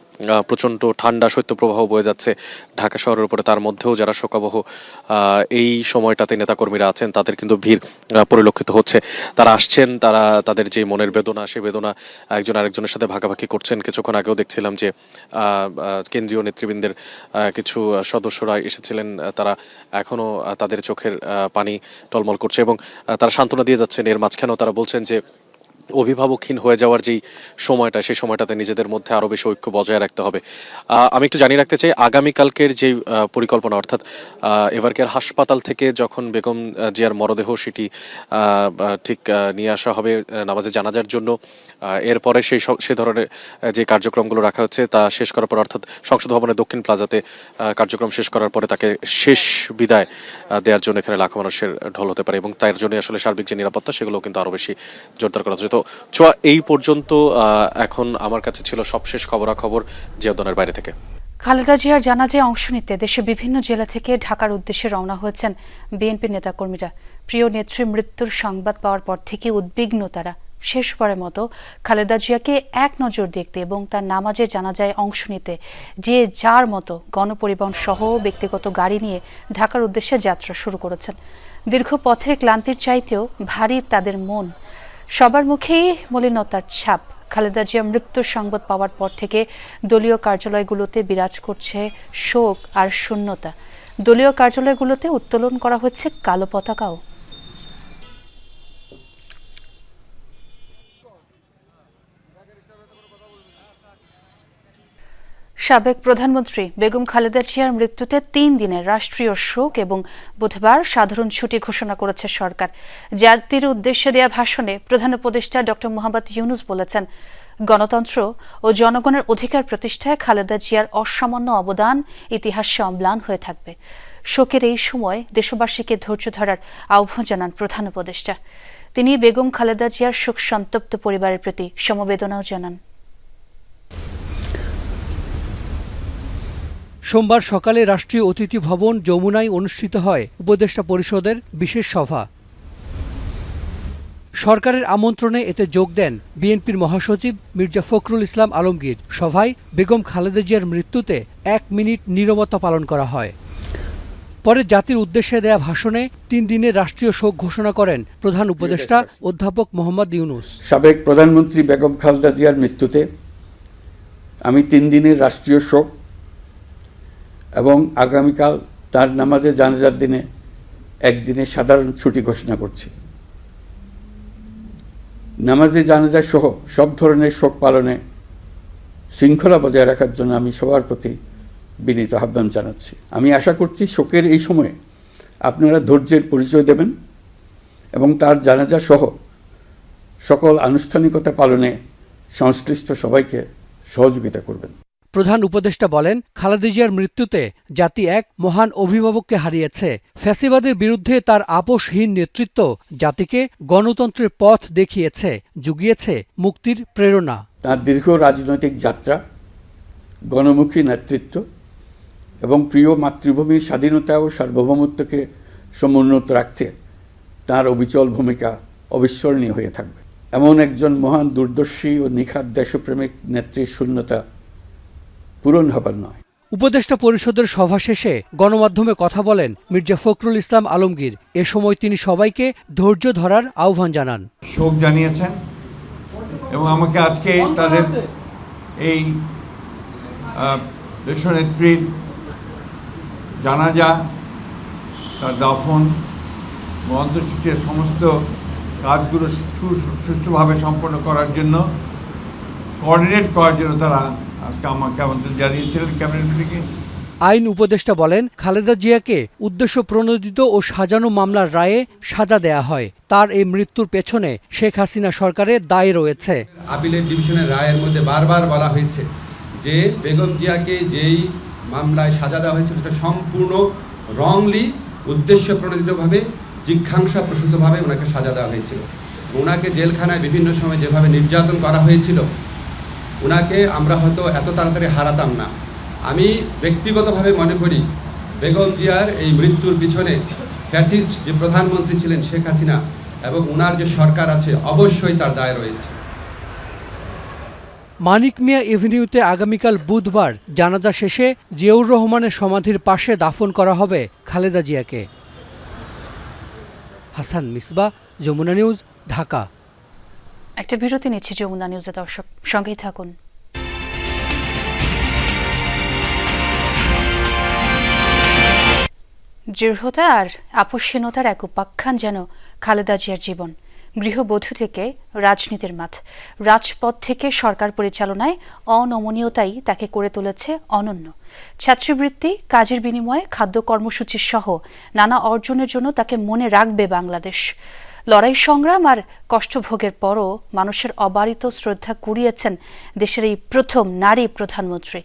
প্রচণ্ড ঠান্ডা শৈত্যপ্রবাহ বয়ে যাচ্ছে ঢাকা শহরের উপরে, তার মধ্যেও যারা শোকাবহ এই সময়টাতে নেতাকর্মীরা আছেন, তাদের কিন্তু ভিড় পরিলক্ষিত হচ্ছে। তারা আসছেন, তারা তাদের যে মনের বেদনা, সেই বেদনা একজন আরেকজনের সাথে ভাগাভাগি করছেন। কিছুক্ষণ আগেও দেখছিলাম যে কেন্দ্রীয় নেতৃবৃন্দের কিছু সদস্যরা এসেছিলেন, তারা এখনও তাদের চোখের পানি টলমল করছে, এবং তারা সান্ত্বনা দিয়ে যাচ্ছেন। এর মাঝখানেও তারা বলছেন যে অভিভাবকহীন হয়ে যাওয়ার যেই সময়টা, সেই সময়টাতে নিজেদের মধ্যে আরও বেশি ঐক্য বজায় রাখতে হবে। আমি একটু জানিয়ে রাখতে চাই, আগামীকালকের যে পরিকল্পনা, অর্থাৎ এভারকেয়ার হাসপাতাল থেকে যখন বেগম জিয়ার মরদেহ সেটি ঠিক নিয়ে আসা হবে নামাজে জানাজার জন্য, এরপরে সে ধরনের যে কার্যক্রমগুলো রাখা হচ্ছে তা শেষ করার পর, অর্থাৎ সংসদ ভবনের দক্ষিণ প্লাজাতে কার্যক্রম শেষ করার পরে তাকে শেষ বিদায় দেওয়ার জন্য এখানে লাখো মানুষের ঢল হতে পারে, এবং তার জন্য আসলে সার্বিক যে নিরাপত্তা, সেগুলো কিন্তু আরও বেশি জোরদার করা হচ্ছে। তো ছোঁয়া, এই পর্যন্ত এখন আমার কাছে ছিল সবশেষ খবরাখবর জিয়াউদ্দিনের বাইরে থেকে। খালেদা জিয়ার জানাজায় অংশ নিতে দেশের বিভিন্ন জেলা থেকে ঢাকার উদ্দেশ্যে রওনা হয়েছেন বিএনপি নেতাকর্মীরা। প্রিয় নেত্রীর মৃত্যুর সংবাদ পাওয়ার পর থেকে উদ্বিগ্ন তারা। শেষবারের মতো খালেদা জিয়াকে এক নজর দেখতে এবং তার নামাজে জানাজায় অংশ নিতে যে যার মতো গণপরিবহন সহ ব্যক্তিগত গাড়ি নিয়ে ঢাকার উদ্দেশ্যে যাত্রা শুরু করেছেন। দীর্ঘ পথের ক্লান্তির চাইতেও ভারী তাদের মন, সবার মুখেই মলিনতার ছাপ। খালেদা জিয়ার মৃত্যুর সংবাদ পাওয়ার পর থেকে দলীয় কার্যালয়গুলোতে বিরাজ করছে শোক আর শূন্যতা। দলীয় কার্যালয়গুলোতে উত্তোলন করা হচ্ছে কালো পতাকাও। সাবেক প্রধানমন্ত্রী বেগম খালেদা জিয়ার মৃত্যুতে 3 দিনের রাষ্ট্রীয় শোক এবং বুধবার সাধারণ ছুটি ঘোষণা করেছে সরকার। জাতির উদ্দেশ্যে দেয়া ভাষণে প্রধান উপদেষ্টা ডক্টর মোহাম্মদ ইউনূস বলেছেন, গণতন্ত্র ও জনগণের অধিকার প্রতিষ্ঠায় খালেদা জিয়ার অসামান্য অবদান ইতিহাসে অম্লান হয়ে থাকবে। শোকের এই সময় দেশবাসীকে ধৈর্য ধরার আহ্বান জানান প্রধান উপদেষ্টা। তিনি বেগম খালেদা জিয়ার শোক সন্তপ্ত পরিবারের প্রতি সমবেদনাও জানান। সোমবার সকালে রাষ্ট্রীয় অতিথি ভবন যমুনায় অনুষ্ঠিত হয় উপদেষ্টা পরিষদের বিশেষ সভা। সরকারের আমন্ত্রণে এতে যোগ দেন বিএনপির মহাসচিব মির্জা ফখরুল ইসলাম আলমগীর। সভায় বেগম খালেদা জিয়ার মৃত্যুতে 1 মিনিট নীরবতা পালন করা হয়। পরে জাতির উদ্দেশ্যে দেয়া ভাষণে 3 দিনের রাষ্ট্রীয় শোক ঘোষণা করেন প্রধান উপদেষ্টা অধ্যাপক মোহাম্মদ ইউনূস। সাবেক প্রধানমন্ত্রী বেগম খালেদা জিয়ার মৃত্যুতে আমি 3 দিনের রাষ্ট্রীয় শোক এবং আগামীকাল তার নামাজে জানাজার দিনে 1 দিনের সাধারণ ছুটি ঘোষণা করছি। নামাজে জানাজা সহ সব ধরনের শোক পালনে শৃঙ্খলা বজায় রাখার জন্য আমি সবার প্রতি বিনীত আহ্বান জানাচ্ছি। আমি আশা করছি শোকের এই সময়ে আপনারা ধৈর্যের পরিচয় দেবেন এবং তার জানাজা সহ সকল আনুষ্ঠানিকতা পালনে সংশ্লিষ্ট সবাইকে সহযোগিতা করবেন। প্রধান উপদেষ্টা বলেন, খালেদা জিয়ার মৃত্যুতে জাতি এক মহান অভিভাবককে হারিয়েছে। ফ্যাসিবাদের বিরুদ্ধে তার আপোষহীন নেতৃত্ব জাতিকে গণতন্ত্রের পথ দেখিয়েছে, জুগিয়েছে মুক্তির প্রেরণা। তার দীর্ঘ রাজনৈতিক যাত্রা, গণমুখী নেতৃত্ব এবং প্রিয় মাতৃভূমির স্বাধীনতা ও সার্বভৌমত্বকে সমুন্নত রাখতে তার অবিচল ভূমিকা অবিস্মরণীয় হয়ে থাকবে। এমন একজন মহান দূরদর্শী ও নিখাদ দেশপ্রেমিক নেত্রীর শূন্যতা পূরণ হবার নয়। উপদেষ্টা পরিষদের সভা শেষে গণমাধ্যমে কথা বলেন মির্জা ফখরুল ইসলাম আলমগীর। এ সময় তিনি সবাইকে ধৈর্য ধরার আহ্বান জানান। শোক জানিয়েছেন এবং আমাকে আজকে তাদের এই দেশনেত্রীর জানাজা, তার দাফন ও অন্ত্যেষ্টিক্রিয়ার সমস্ত কাজগুলো সুষ্ঠুভাবে সম্পন্ন করার জন্য, কোঅর্ডিনেট করার জন্য তারা আজকে আমাকে আমন্ত্রণ জানিয়েছিলেন ক্যাবিনেট মিটিংয়ে। আইন উপদেষ্টা বলেন, খালেদা জিয়াকে উদ্দেশ্য প্রণোদিত ও সাজানো মামলার রায়ে সাজা দেয়া হয়। তার এই মৃত্যুর পেছনে শেখ হাসিনা সরকারের দায় রয়েছে। আপিলের ডিভিশনের রায়ের মধ্যে বারবার বলা হয়েছে যে বেগম জিয়াকে যেই মামলায় সাজা দেওয়া হয়েছিল সেটা সম্পূর্ণ রংলি, উদ্দেশ্য প্রণোদিতভাবে, জিজ্ঞাসাপ্রসূতভাবে ওনাকে সাজা দেওয়া হয়েছিল। ওনাকে জেলখানায় বিভিন্ন সময় যেভাবে নির্যাতন করা হয়েছিল, ওনাকে আমরা হয়তো এত তাড়াতাড়ি হারাতাম না। আমি ব্যক্তিগতভাবে মনে করি বেগম জিয়ার এই মৃত্যুর পিছনে ফ্যাসিস্ট যে প্রধানমন্ত্রী ছিলেন শেখ হাসিনা এবং ওনার যে সরকার আছে, অবশ্যই তার দায় রয়েছে। মানিক মিয়া এভিনিউতে আগামীকাল বুধবার জানাজা শেষে জিয়াউর রহমানের সমাধির পাশে দাফন করা হবে খালেদা জিয়াকে। হাসান মিসবাহ, যমুনা নিউজ, ঢাকা। একটা বিরতি নিচ্ছি যমুনা নিউজে, দর্শক সঙ্গেই থাকুন। দৃঢ়তা আর আপোষহীনতার এক উপাখ্যান যেন খালেদা জিয়ার জীবন। গৃহবধূ থেকে রাজনীতির মাঠ, রাজপথ থেকে সরকার পরিচালনায় অনমনীয়তাই তাকে করে তুলেছে অনন্য। ছাত্রবৃত্তি, কাজের বিনিময়ে খাদ্য কর্মসূচি সহ নানা অর্জনের জন্য তাকে মনে রাখবে বাংলাদেশ। লড়াই সংগ্রাম আর কষ্টভোগের পরও মানুষের অবারিত শ্রদ্ধা কুড়িয়েছেন দেশের এই প্রথম নারী প্রধানমন্ত্রী।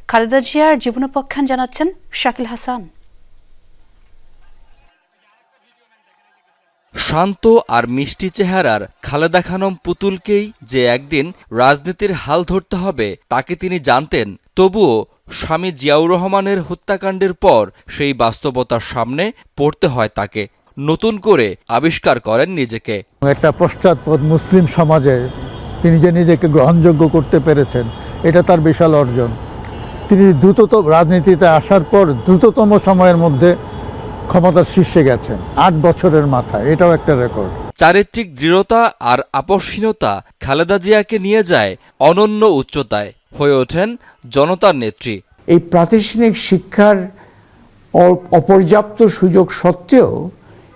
খালেদা জিয়ার জীবনোপাখ্যান জানাচ্ছেন শাকিল হাসান। শান্ত আর মিষ্টি চেহারার খালেদা খানম পুতুলকেই যে একদিন রাজনীতির হাল ধরতে হবে তাকে তিনি জানতেন। তবুও স্বামী জিয়াউর রহমানের হত্যাকাণ্ডের পর সেই বাস্তবতার সামনে পড়তে হয় তাকে। নতুন করে আবিষ্কার করেন নিজেকে। একটা পশ্চাৎপদ মুসলিম সমাজে তিনি যে নিজেকে গ্রহণযোগ্য করতে পেরেছেন, এটা তার বিশাল অর্জন। তিনি দ্রুততম রাজনীতিতে আসার পর দ্রুততম সময়ের মধ্যে ক্ষমতার শীর্ষে গেছেন 8 বছরের মাথায়, এটাও একটা রেকর্ড। চারিত্রিক দৃঢ়তা আর আপোষহীনতা খালেদা জিয়াকে নিয়ে যায় অনন্য উচ্চতায়, হয়ে ওঠেন জনতার নেত্রী। এই প্রাতিষ্ঠানিক শিক্ষার অপর্যাপ্ত সুযোগ সত্ত্বেও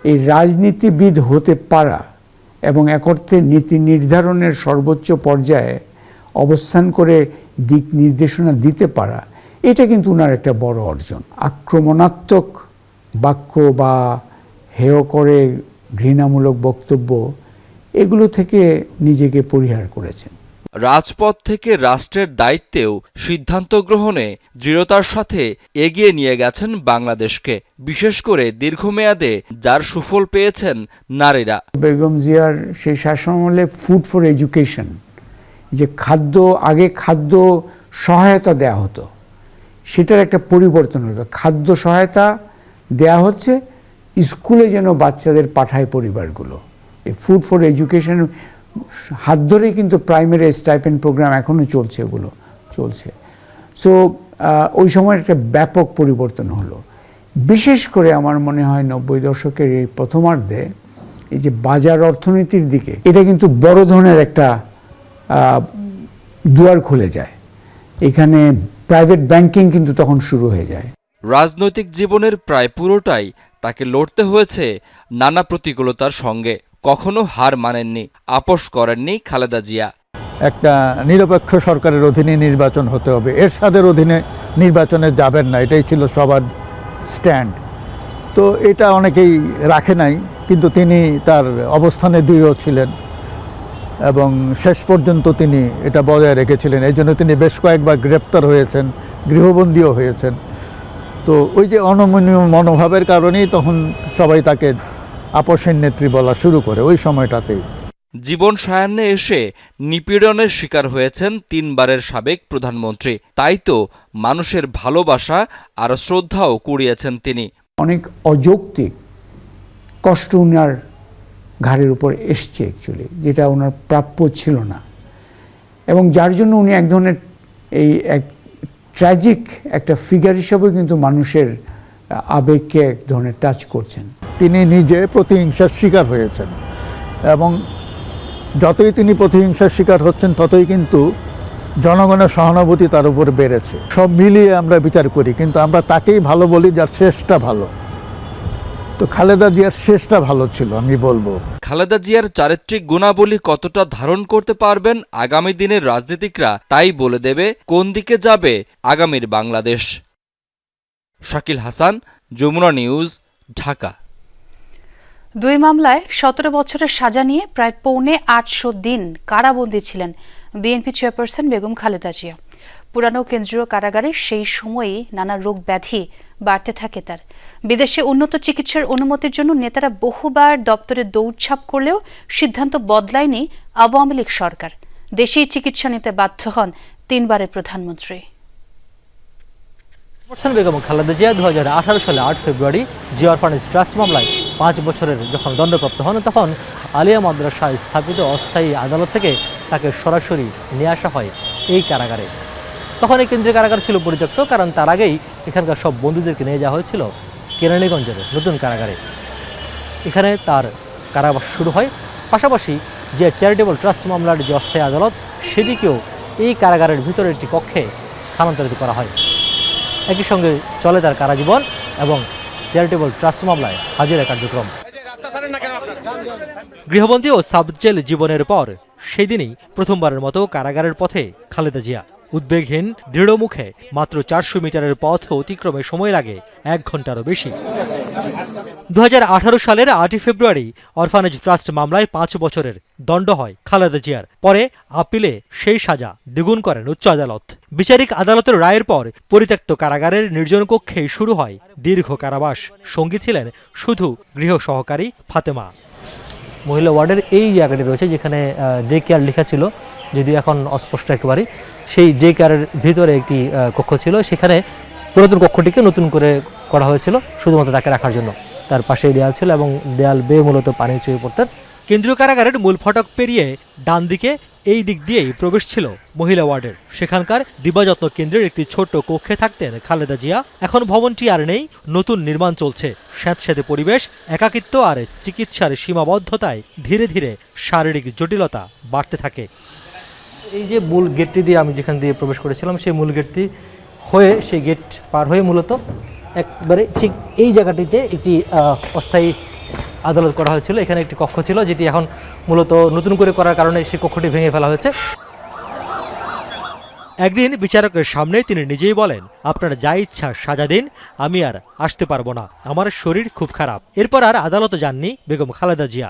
এই রাজনীতিবিদ হতে পারা এবং এক অর্থে নীতি নির্ধারণের সর্বোচ্চ পর্যায়ে অবস্থান করে দিক নির্দেশনা দিতে পারা, এটা কিন্তু ওনার একটা বড় অর্জন। আক্রমণাত্মক বাক্য বা হেয় করে ঘৃণামূলক বক্তব্য, এগুলো থেকে নিজেকে পরিহার করেছেন। রাজপথ থেকে রাষ্ট্রের দায়িত্বেও সিদ্ধান্ত গ্রহণে দৃঢ়তার সাথে এগিয়ে নিয়ে গেছেন বাংলাদেশকে, বিশেষ করে দীর্ঘমেয়াদে যার সুফল পেয়েছেন নারীরা। বেগম জিয়ার সেই শাসনামলে ফুড ফর এডুকেশন, যে আগে খাদ্য সহায়তা দেয়া হতো, সেটার একটা পরিবর্তন হলো। খাদ্য সহায়তা দেয়া হচ্ছে, স্কুলে যেন বাচ্চাদের পাঠায় পরিবারগুলো। এই ফুড ফর এডুকেশন হাত ধরেই কিন্তু প্রাইমারি স্টাইপেন্ড প্রোগ্রাম এখনও চলছে, এগুলো চলছে। সো ওই সময় একটা ব্যাপক পরিবর্তন হলো। বিশেষ করে আমার মনে হয় 90 দশকের এই প্রথমার্ধে এই যে বাজার অর্থনীতির দিকে, এটা কিন্তু বড় ধরনের একটা দুয়ার খুলে যায়। এখানে প্রাইভেট ব্যাংকিং কিন্তু তখন শুরু হয়ে যায়। রাজনৈতিক জীবনের প্রায় পুরোটাই তাকে লড়তে হয়েছে নানা প্রতিকূলতার সঙ্গে। কখনো হার মানেননি, আপোষ করেননি খালেদা জিয়া। একটা নিরপেক্ষ সরকারের অধীনে নির্বাচন হতে হবে, এরশাদের অধীনে নির্বাচনে যাবেন না, এটাই ছিল সবার স্ট্যান্ড। তো এটা অনেকেই রাখে নাই, কিন্তু তিনি তার অবস্থানে দৃঢ় ছিলেন। এবং শেষ পর্যন্ত তিনি এটা বজায় রেখেছিলেন। এই জন্য তিনি বেশ কয়েকবার গ্রেপ্তার হয়েছেন, গৃহবন্দীও হয়েছেন। তো ওই যে অনমনীয় মনোভাবের কারণেই তখন সবাই তাকে আপসের নেত্রী বলা শুরু করে ওই সময়টাতেই। জীবন সায়ান্নে এসে নিপীড়নের শিকার হয়েছেন 3 বারের সাবেক প্রধানমন্ত্রী। তাই তো মানুষের ভালোবাসা আর শ্রদ্ধাও কুড়িয়েছেন তিনি। অনেক অযৌক্তিক কষ্ট উনার ঘাড়ের উপর এসছে অ্যাকচুয়ালি, যেটা ওনার প্রাপ্য ছিল না, এবং যার জন্য উনি এক ধরনের এই এক ট্র্যাজিক একটা ফিগার হিসাবেও কিন্তু মানুষের আবেগকে এক ধরনের টাচ করছেন। তিনি নিজে প্রতিহিংসার শিকার হয়েছেন, এবং যতই তিনি প্রতিহিংসার শিকার হচ্ছেন ততই কিন্তু জনগণের সহানুভূতি তার উপর বেড়েছে। সব মিলিয়ে আমরা বিচার করি, কিন্তু আমরা তাকেই ভালো বলি যার শেষটা ভালো। তো খালেদা জিয়ার শেষটা ভালো ছিল আমি বলবো। খালেদা জিয়ার চারিত্রিক গুণাবলী কতটা ধারণ করতে পারবেন আগামী দিনের রাজনীতিকরা, তাই বলে দেবে কোন দিকে যাবে আগামীর বাংলাদেশ। শাকিল হাসান, যমুনা নিউজ, ঢাকা। 2 মামলায় 17 বছরের সাজা নিয়ে প্রায় 850 দিন কারাবন্দী ছিলেন বিএনপি চেয়ারপারসন বেগম খালেদা জিয়া। পুরানো কেন্দ্রীয় কারাগারে সেই সময়েই নানা রোগ ব্যাধি বাড়তে থাকে তার। বিদেশে উন্নত চিকিৎসার অনুমতির জন্য নেতারা বহুবার দপ্তরে দৌড়ঝাঁপ করলেও সিদ্ধান্ত বদলায়নি আওয়ামী লীগ সরকার। দেশেই চিকিৎসা নিতে বাধ্য হন 3 বারের প্রধানমন্ত্রী। বেগম খালেদা জিয়া 2018 সালে 8 ফেব্রুয়ারি জিয়া অরফানেজ ট্রাস্ট মামলায় 5 বছরের যখন দণ্ডপ্রাপ্ত হন, তখন আলিয়া মাদ্রাসায় স্থাপিত অস্থায়ী আদালত থেকে তাকে সরাসরি নিয়ে আসা হয় এই কারাগারে। তখন এই কেন্দ্রীয় কারাগার ছিল পরিত্যক্ত, কারণ তার আগেই এখানকার সব বন্দীদেরকে নিয়ে যাওয়া হয়েছিল কেরানীগঞ্জের নতুন কারাগারে। এখানে তার কারাবাস শুরু হয়। পাশাপাশি যে চ্যারিটেবল ট্রাস্ট মামলার যে অস্থায়ী আদালত, সেটিকেও এই কারাগারের ভিতরে একটি কক্ষে স্থানান্তরিত করা হয়। একই সঙ্গে চলে তার কারাজীবন এবং চ্যারিটেবল ট্রাস্ট মামলায় হাজিরা কার্যক্রম। গৃহবন্দী ও সাব জেল জীবনের পর সেই দিনই প্রথমবারের মতো কারাগারের পথে খালেদা জিয়া। উদ্বেগহীন দৃঢ় মুখে মাত্র 400 মিটারের পথ অতিক্রমে সময় লাগে 1 ঘন্টারও বেশি। 2018 সালের 8 ফেব্রুয়ারি অরফানেজ ট্রাস্ট মামলায় 5 বছরের দণ্ড হয় খালেদা জিয়ার। পরে আপিলে সেই সাজা দ্বিগুণ করেন উচ্চ আদালত। বিচারিক আদালতের রায়ের পর পরিত্যক্ত কারাগারের নির্জন কক্ষেই শুরু হয় দীর্ঘ কারাবাস। সঙ্গী ছিলেন শুধু গৃহ সহকারী ফাতেমা। মহিলা ওয়ার্ডের এই জায়গাটি রয়েছে যেখানে ডে কেয়ার লেখা ছিল, যদি এখন অস্পষ্ট একেবারে। সেই ডে কেয়ারের ভিতরে একটি কক্ষ ছিল, সেখানে পুরাতন কক্ষটিকে নতুন করে করা হয়েছিল শুধুমাত্র তাকে রাখার জন্য। তার পাশেই দেয়াল ছিল এবং দেয়াল বেয়ে মূলত পানি চুয়ে পড়তেন। কেন্দ্রীয় কারাগারের মূল ফটক পেরিয়ে ডান দিকে এই দিক দিয়েই প্রবেশ ছিল মহিলা ওয়ার্ডের। সেখানকার দিবাযত্ন কেন্দ্রের একটি ছোট্ট কক্ষে থাকতেন খালেদা জিয়া। এখন ভবনটি আর নেই, নতুন নির্মাণ চলছে। স্যাঁতস্যাঁতে পরিবেশ, একাকিত্ব আর চিকিৎসার সীমাবদ্ধতায় ধীরে ধীরে শারীরিক জটিলতা বাড়তে থাকে। এই যে মূল গেটটি দিয়ে আমি যেখান দিয়ে প্রবেশ করেছিলাম, সেই মূল গেটটি হয়ে সেই গেট পার হয়ে মূলত একবারে ঠিক এই জায়গাটিতে একটি অস্থায়ী আদালত করা হয়েছিল। এখানে একটি কক্ষ ছিল, যেটি এখন মূলত নতুন করে করার কারণে সেই কক্ষটি ভেঙে ফেলা হয়েছে। একদিন বিচারকের সামনে তিনি নিজেই বলেন, আপনারা যা ইচ্ছা সাজা দিন, আমি আর আসতে পারবো না, আমার শরীর খুব খারাপ। এরপর আর আদালতে যাননি বেগম খালেদা জিয়া।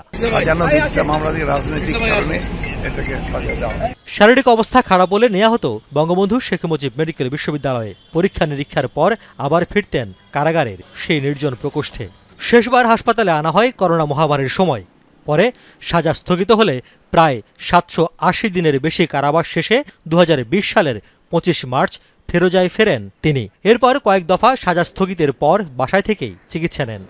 শারীরিক অবস্থা খারাপ বলে নেওয়া হতো বঙ্গবন্ধু শেখ মুজিব মেডিকেল বিশ্ববিদ্যালয়ে। পরীক্ষা নিরীক্ষার পর আবার ফিরতেন কারাগারের সেই নির্জন প্রকোষ্ঠে। শেষবার হাসপাতালে আনা হয় করোনা মহামারীর সময়। পরে সাজা স্থগিত হলে প্রায় 780 দিনের বেশি কারাবাস শেষে 2020 সালের 25 মার্চ ফেরোজায় ফেরেন তিনি। এরপর কয়েক দফা সাজা স্থগিতের পর বাসায় থেকেই চিকিৎসা নেন।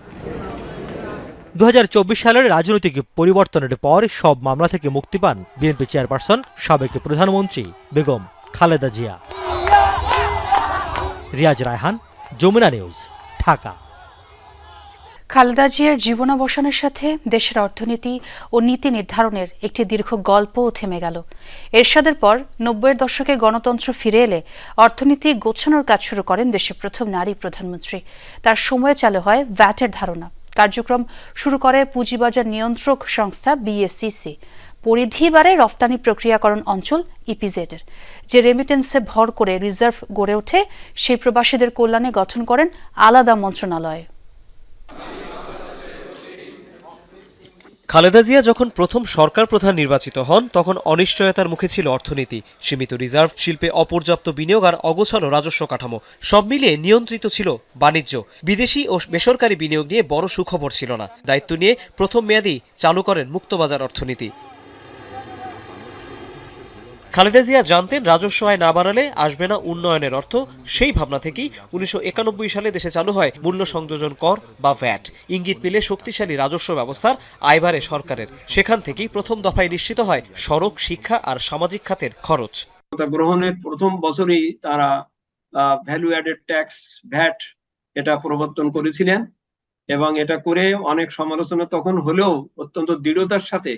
2024 সালের রাজনৈতিক পরিবর্তনের পর সব মামলা থেকে মুক্তি পান বিএনপি চেয়ারপারসন সাবেক প্রধানমন্ত্রী বেগম খালেদা জিয়া। রিয়াজ রায়হান, যমুনা নিউজ, ঢাকা। খালেদা জিয়ার জীবনাবসানের সাথে দেশের অর্থনীতি ও নীতি নির্ধারণের একটি দীর্ঘ গল্পও থেমে গেল। এরশাদের পর 90-এর দশকে গণতন্ত্র ফিরে এলে অর্থনীতি গোছানোর কাজ শুরু করেন দেশের প্রথম নারী প্রধানমন্ত্রী। তার সময়ে চালু হয় ভ্যাটের ধারণা। কার্যক্রম শুরু করে পুঁজিবাজার নিয়ন্ত্রক সংস্থা বিএসইসি। পরিধি বাড়ে রফতানি প্রক্রিয়াকরণ অঞ্চল ইপিজেডের। যে রেমিটেন্সে ভর করে রিজার্ভ গড়ে ওঠে, সেই প্রবাসীদের কল্যাণে গঠন করেন আলাদা মন্ত্রণালয়। খালেদা জিয়া যখন প্রথম সরকার প্রধান নির্বাচিত হন তখন অনিশ্চয়তার মুখে ছিল অর্থনীতি, সীমিত রিজার্ভ, শিল্পে অপর্যাপ্ত বিনিয়োগ আর অগোছালো রাজস্ব কাঠামো। সব মিলিয়ে নিয়ন্ত্রিত ছিল বাণিজ্য। বিদেশি ও বেসরকারি বিনিয়োগ নিয়ে বড় সুখবর ছিল না। দায়িত্ব নিয়ে প্রথম মেয়াদেই চালু করেন মুক্তবাজার অর্থনীতি। খালেদা জিয়া জানতেন রাজস্ব আয় না বাড়ালে আসবে না উন্নয়নের অর্থ। সেই ভাবনা থেকেই 1991 সালে দেশে চালু হয় মূল্য সংযোজন কর বা ভ্যাট। ইঙ্গিত মিলে শক্তিশালী রাজস্ব ব্যবস্থার আয় বাড়ে সরকারের। সেখান থেকেই প্রথম দফায় নিশ্চিত হয় সড়ক, শিক্ষা আর সামাজিক খাতের খরচ। গ্রহণের প্রথম বছরেই তারা ভ্যালু অ্যাডেড ট্যাক্স ভ্যাট এটা প্রবর্তন করেছিলেন এবং এটা করে অনেক সমালোচনা তখন হলেও অত্যন্ত দৃঢ়তার সাথে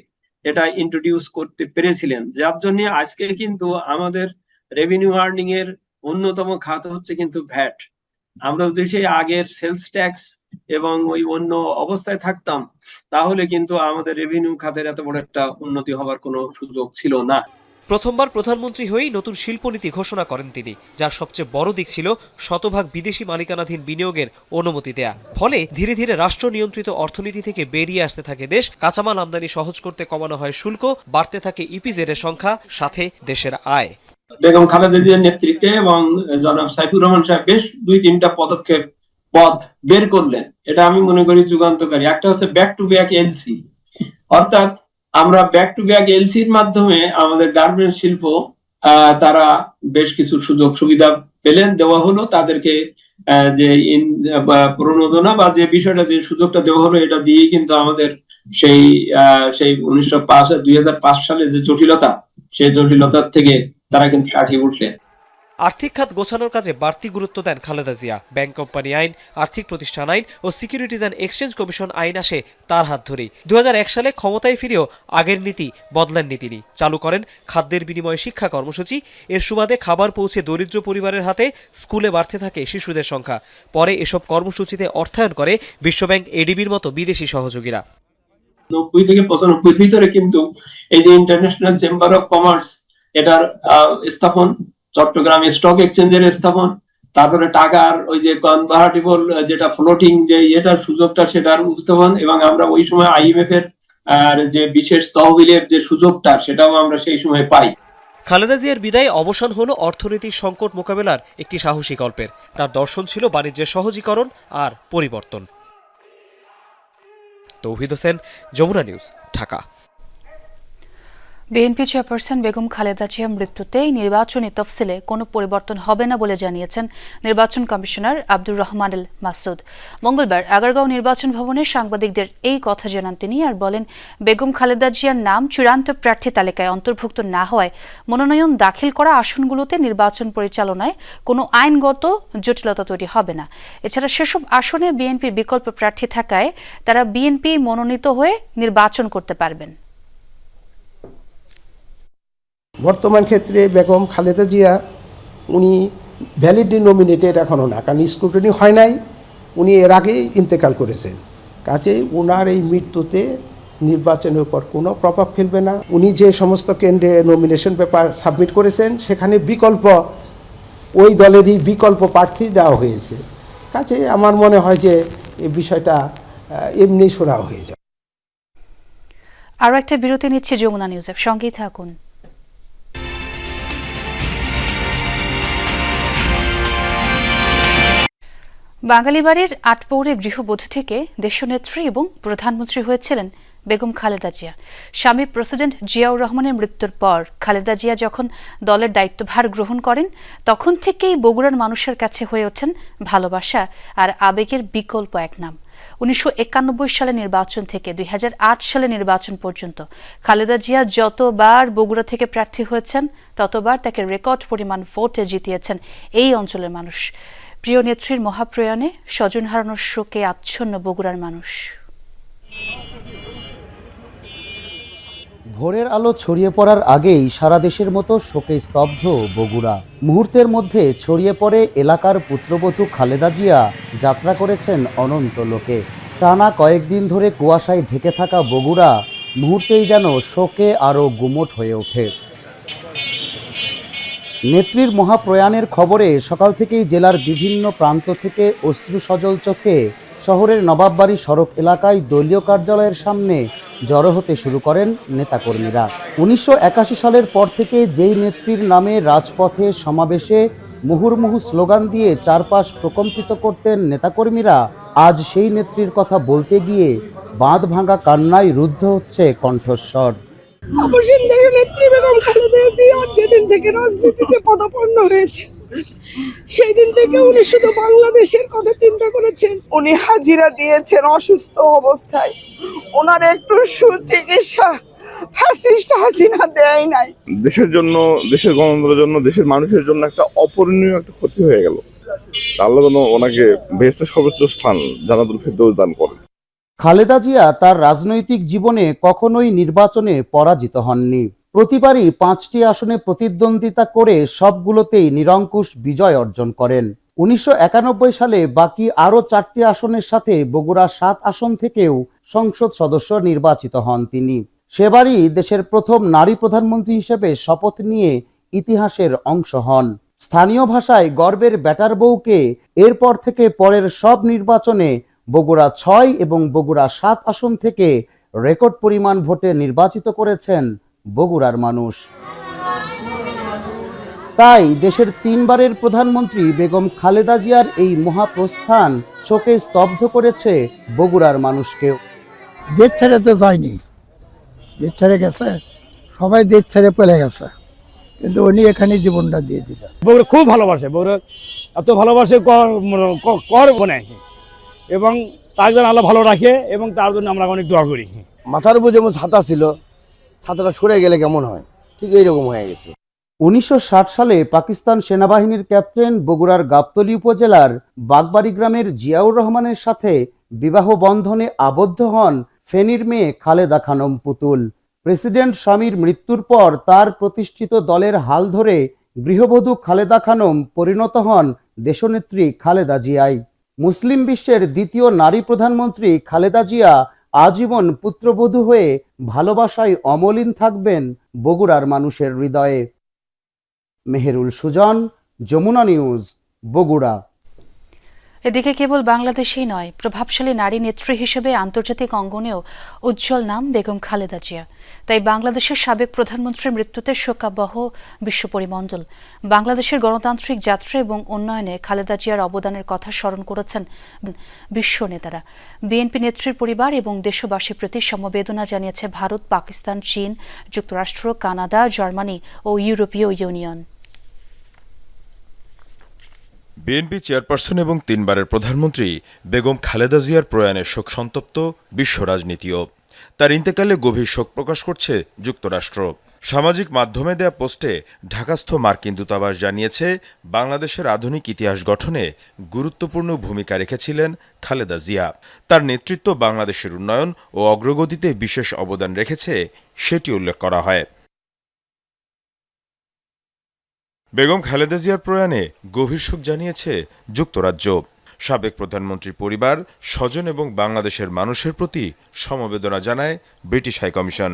এটা ইন্ট্রোডিউস করতে পেরেছিলেন, যার জন্য আজকে কিন্তু আমাদের রেভিনিউ আর্নিং এর অন্যতম খাত হচ্ছে কিন্তু ভ্যাট। আমরা যদি সেই আগের সেলস ট্যাক্স এবং ওই অন্য অবস্থায় থাকতাম তাহলে কিন্তু আমাদের রেভিনিউ খাতের এত বড় একটা উন্নতি হওয়ার কোনো সুযোগ ছিল না। প্রথমবার প্রধানমন্ত্রী হয়েই নতুন শিল্পনীতি ঘোষণা করেন তিনি, যার সবচেয়ে বড় দিক ছিল শতভাগ বিদেশি মালিকানাধীন বিনিয়োগের অনুমতি দেয়া। ফলে ধীরে ধীরে রাষ্ট্র নিয়ন্ত্রিত অর্থনীতি থেকে বেরিয়ে আসতে থাকে দেশ। কাঁচামাল আমদানি সহজ করতে কমানো হয় শুল্ক, বাড়তে থাকে ইপিজেড এর সংখ্যা, সাথে দেশের আয়। বেগম খালেদা জিয়ার নেতৃত্বে এবং জনাব সাইফুর রহমান সাহেব বেশ 2-3টা পথ বের করলেন। এটা আমি মনে করি যুগান্তকারী। একটা হচ্ছে ব্যাক টু ব্যাক এলসি, অর্থাৎ আমরা ব্যাক টু ব্যাক এলসির মাধ্যমে আমাদের গার্মেন্টস শিল্প তারা বেশ কিছু সুযোগ সুবিধা পেলেন, দেওয়া হলো তাদেরকে। যে প্রণোদনা বা যে বিষয়টা, যে সুযোগটা দেওয়া হলো, এটা দিয়েই কিন্তু আমাদের সেই 2005 সালে যে জটিলতা, সেই জটিলতার থেকে তারা কিন্তু কাটিয়ে উঠলেন। আর্থিক খাত গোছানোর কাজে বাড়তি গুরুত্ব দেন খালেদা জিয়া। ব্যাংক কোম্পানি আইন, আর্থিক প্রতিষ্ঠান আইন ও সিকিউরিটিজ অ্যান্ড এক্সচেঞ্জ কমিশন আইন আসে তার হাত ধরেই। 2001 সালে ক্ষমতায় ফিরেও আগের নীতি বদলাননি তিনি। চালু করেন খাদ্যের বিনিময়ে শিক্ষা কর্মসূচি। এর সুবাদে খাবার পৌঁছে দরিদ্র পরিবারের হাতে, স্কুলে বাড়তে থাকে শিশুদের সংখ্যা। পরে এসব কর্মসূচিতে অর্থায়ন করে বিশ্বব্যাংক, এডিবির মতো বিদেশি সহযোগীরা। 90 থেকে 95 ভিতরে কিন্তু এই যে ইন্টারন্যাশনাল চেম্বার অফ কমার্স, এটার স্থাপন, চট্টগ্রাম স্টক এক্সচেঞ্জের স্থাপন, তারপরে টাকার ওই যে কনভার্টিবল যেটা ফ্লোটিং যে এটার সুযোগটা, সেটার উত্থাপন, এবং আমরা ওই সময় আইএমএফ এর যে বিশেষ তহবিলের যে সুযোগটা, সেটাও আমরা সেই সময় পাই। খালেদা জিয়ার বিদায়ে অবসান হলো অর্থনৈতিক সংকট মোকাবেলার একটি সাহসী গল্পের। তার দর্শন ছিল বাণিজ্যের সহজীকরণ আর পরিবর্তন। তৌহিদ হোসেন, যমুনা নিউজ, ঢাকা। বিএনপি চেয়ারপারসন বেগম খালেদা জিয়ার মৃত্যুতে নির্বাচনী তফসিলে কোনো পরিবর্তন হবে না বলে জানিয়েছেন নির্বাচন কমিশনার আব্দুর রহমান আল মাসুদ। মঙ্গলবার আগারগাঁও নির্বাচন ভবনে সাংবাদিকদের এই কথা জানান তিনি, আর বলেন বেগম খালেদা জিয়ার নাম চূড়ান্ত প্রার্থী তালিকায় অন্তর্ভুক্ত না হওয়ায় মনোনয়ন দাখিল করা আসনগুলোতে নির্বাচন পরিচালনায় কোনো আইনগত জটিলতা তৈরি হবে না। এছাড়া সেসব আসনে বিএনপির বিকল্প প্রার্থী থাকায় তারা বিএনপি মনোনীত হয়ে নির্বাচন করতে পারবেন। বর্তমান ক্ষেত্রে বেগম খালেদা জিয়া উনি ভ্যালিডলি নমিনেটেড এখনও না, কারণ স্ক্রুটিনি হয় নাই, উনি এর আগেই ইন্তেকাল করেছেন। কাজেই ওনার এই মৃত্যুতে নির্বাচনের উপর কোনো প্রভাব ফেলবে না। উনি যে সমস্ত কেন্দ্রে নমিনেশন পেপার সাবমিট করেছেন সেখানে বিকল্প ওই দলেরই বিকল্প প্রার্থী দেওয়া হয়েছে। কাজেই আমার মনে হয় যে এই বিষয়টা এমনি সরা হয়ে যাবে। আরও একটা বিরতি নিচ্ছে যমুনা নিউজের সঙ্গেই থাকুন। বাঙালি বাড়ির আটপৌরে গৃহবধূ থেকে দেশনেত্রী এবং প্রধানমন্ত্রী হয়েছিলেন বেগম খালেদা জিয়া। স্বামী প্রেসিডেন্ট জিয়াউর রহমানের মৃত্যুর পর খালেদা জিয়া যখন দলের দায়িত্বভার গ্রহণ করেন তখন থেকেই বগুড়ার মানুষের কাছে হয়ে ওঠেন ভালোবাসা আর আবেগের বিকল্প এক নাম। 1991 সালে নির্বাচন থেকে 2008 সালে নির্বাচন পর্যন্ত খালেদা জিয়া যতবার বগুড়া থেকে প্রার্থী হয়েছেন ততবার তাকে রেকর্ড পরিমাণ ভোটে জিতিয়েছেন এই অঞ্চলের মানুষ। প্রিয় নেত্রীর মহাপ্রয়াণে স্বজন হারানোর শোকে আচ্ছন্ন বগুড়ার মানুষ। ভোরের আলো ছড়িয়ে পড়ার আগেই সারা দেশের মতো শোকে স্তব্ধ বগুড়া। মুহূর্তের মধ্যে ছড়িয়ে পড়ে এলাকার পুত্রবধূ খালেদা জিয়া যাত্রা করেছেন অনন্ত লোকে। টানা কয়েকদিন ধরে কুয়াশায় ঢেকে থাকা বগুড়া মুহূর্তেই যেন শোকে আরও গুমোট হয়ে ওঠে। নেত্রীর মহাপ্রয়াণের খবরে সকাল থেকেই জেলার বিভিন্ন প্রান্ত থেকে অশ্রু সজল চোখে শহরের নবাববাড়ি সড়ক এলাকায় দলীয় কার্যালয়ের সামনে জড়ো হতে শুরু করেন নেতাকর্মীরা। 1981 সালের পর থেকে যেই নেত্রীর নামে রাজপথে সমাবেশে মুহুর্মুহু স্লোগান দিয়ে চারপাশ প্রকম্পিত করতেন নেতাকর্মীরা, আজ সেই নেত্রীর কথা বলতে গিয়ে বাঁধ ভাঙা কান্নায় রুদ্ধ হচ্ছে কণ্ঠস্বর। নেত্রী বেগম খালেদা জিয়া যেদিন থেকে রাজনীতিতে পদার্পণ হয়েছে সেই দিন থেকে উনি শুধু বাংলাদেশের কথা চিন্তা করেছেন। উনি হাজিরা দিয়েছেন অসুস্থ অবস্থায়, ওনার একটু সুচিকিৎসা ফ্যাসিস্ট হাসিনা দেয় নাই। দেশের জন্য, দেশের গণতন্ত্রের জন্য, দেশের মানুষের জন্য একটা অপূরণীয় একটা ক্ষতি হয়ে গেল। আল্লাহ যেন ওনাকে বেহেশতের সর্বোচ্চ স্থান জান্নাতুল ফেরদৌস দান করেন। খালেদা জিয়া তার রাজনৈতিক জীবনে কখনোই নির্বাচনে পরাজিত হননি। প্রতিবারই 5টি আসনে প্রতিদ্বন্দ্বিতা করে সবগুলোতেই নিরঙ্কুশ বিজয় অর্জন করেন। 1991 সালে বাকি আরও 4টি আসনের সাথে বগুড়া 7 আসন থেকেও সংসদ সদস্য নির্বাচিত হন তিনি। সেবারই দেশের প্রথম নারী প্রধানমন্ত্রী হিসেবে শপথ নিয়ে ইতিহাসের অংশ হন। স্থানীয় ভাষায় গর্বের ব্যাটার বউকে এরপর থেকে পরের সব নির্বাচনে বগুড়া 6 এবং বগুড়া 7 আসন থেকে রেকর্ড পরিমাণ ভোটে নির্বাচিত করেছেন বগুড়ার মানুষ। তাই দেশের 3বারের প্রধানমন্ত্রী বেগম খালেদা জিয়ার এই মহাপ্রস্থান শোকে স্তব্ধ করেছে বগুড়ার মানুষকেও। দেশ ছেড়ে তো যায়নি, দেশ ছেড়ে গেছে, সবাই দেশ ছেড়ে চলে গেছে, কিন্তু উনি এখানে জীবনটা দিয়ে দিল। বগুড়া খুব ভালোবাসে, বগুড়া এত ভালোবাসে করবো না, এবং তার জন্য আল্লাহ ভালো রাখে এবং তার জন্য আমরা অনেক দোয়া করি। মাথার উপর যেমন ছাতা ছিল, ছাতাটা সরে গেলে কেমন হয়, ঠিক এইরকম হয়ে গেছে। 1960 সালে পাকিস্তান সেনাবাহিনীর ক্যাপ্টেন বগুড়ার গাবতলী উপজেলার বাগবাড়ি গ্রামের জিয়াউর রহমানের সাথে বিবাহ বন্ধনে আবদ্ধ হন ফেনীর মেয়ে খালেদা খানম পুতুল। প্রেসিডেন্ট স্বামীর মৃত্যুর পর তার প্রতিষ্ঠিত দলের হাল ধরে গৃহবধূ খালেদা খানম পরিণত হন দেশনেত্রী খালেদা জিয়ায়। মুসলিম বিশ্বের দ্বিতীয় নারী প্রধানমন্ত্রী খালেদা জিয়া আজীবন পুত্রবধূ হয়ে ভালোবাসায় অমলিন থাকবেন বগুড়ার মানুষের হৃদয়ে। মেহেরুল সুজন, যমুনা নিউজ, বগুড়া। এদিকে কেবল বাংলাদেশেই নয়, প্রভাবশালী নারী নেত্রী হিসেবে আন্তর্জাতিক অঙ্গনেও উজ্জ্বল নাম বেগম খালেদা জিয়া। তাই বাংলাদেশের সাবেক প্রধানমন্ত্রীর মৃত্যুতে শোকাবহ বিশ্ব পরিমণ্ডল। বাংলাদেশের গণতান্ত্রিক যাত্রা এবং উন্নয়নে খালেদা জিয়ার অবদানের কথা স্মরণ করেছেন বিশ্ব নেতারা। বিএনপি নেত্রীর পরিবার এবং দেশবাসীর প্রতি সমবেদনা জানিয়েছে ভারত, পাকিস্তান, চীন, যুক্তরাষ্ট্র, কানাডা, জার্মানি ও ইউরোপীয় ইউনিয়ন। বিএনপি চেয়ারপারসন এবং 3বারের প্রধানমন্ত্রী বেগম খালেদা জিয়ার প্রয়াণে শোক সন্তপ্ত বিশ্ব রাজনীতিও। তার ইন্তেকালে গভীর শোক প্রকাশ করছে যুক্তরাষ্ট্র। সামাজিক মাধ্যমে দেয়া পোস্টে ঢাকাস্থ মার্কিন দূতাবাস জানিয়েছে, বাংলাদেশের আধুনিক ইতিহাস গঠনে গুরুত্বপূর্ণ ভূমিকা রেখেছিলেন খালেদা জিয়া। তার নেতৃত্ব বাংলাদেশের উন্নয়ন ও অগ্রগতিতে বিশেষ অবদান রেখেছে, সেটি উল্লেখ করা হয়। বেগম খালেদা জিয়ার প্রয়াণে গভীর শোক জানিয়েছে যুক্তরাজ্য। সাবেক প্রধানমন্ত্রীর পরিবার, স্বজন এবং বাংলাদেশের মানুষের প্রতি সমবেদনা জানায় ব্রিটিশ হাইকমিশন।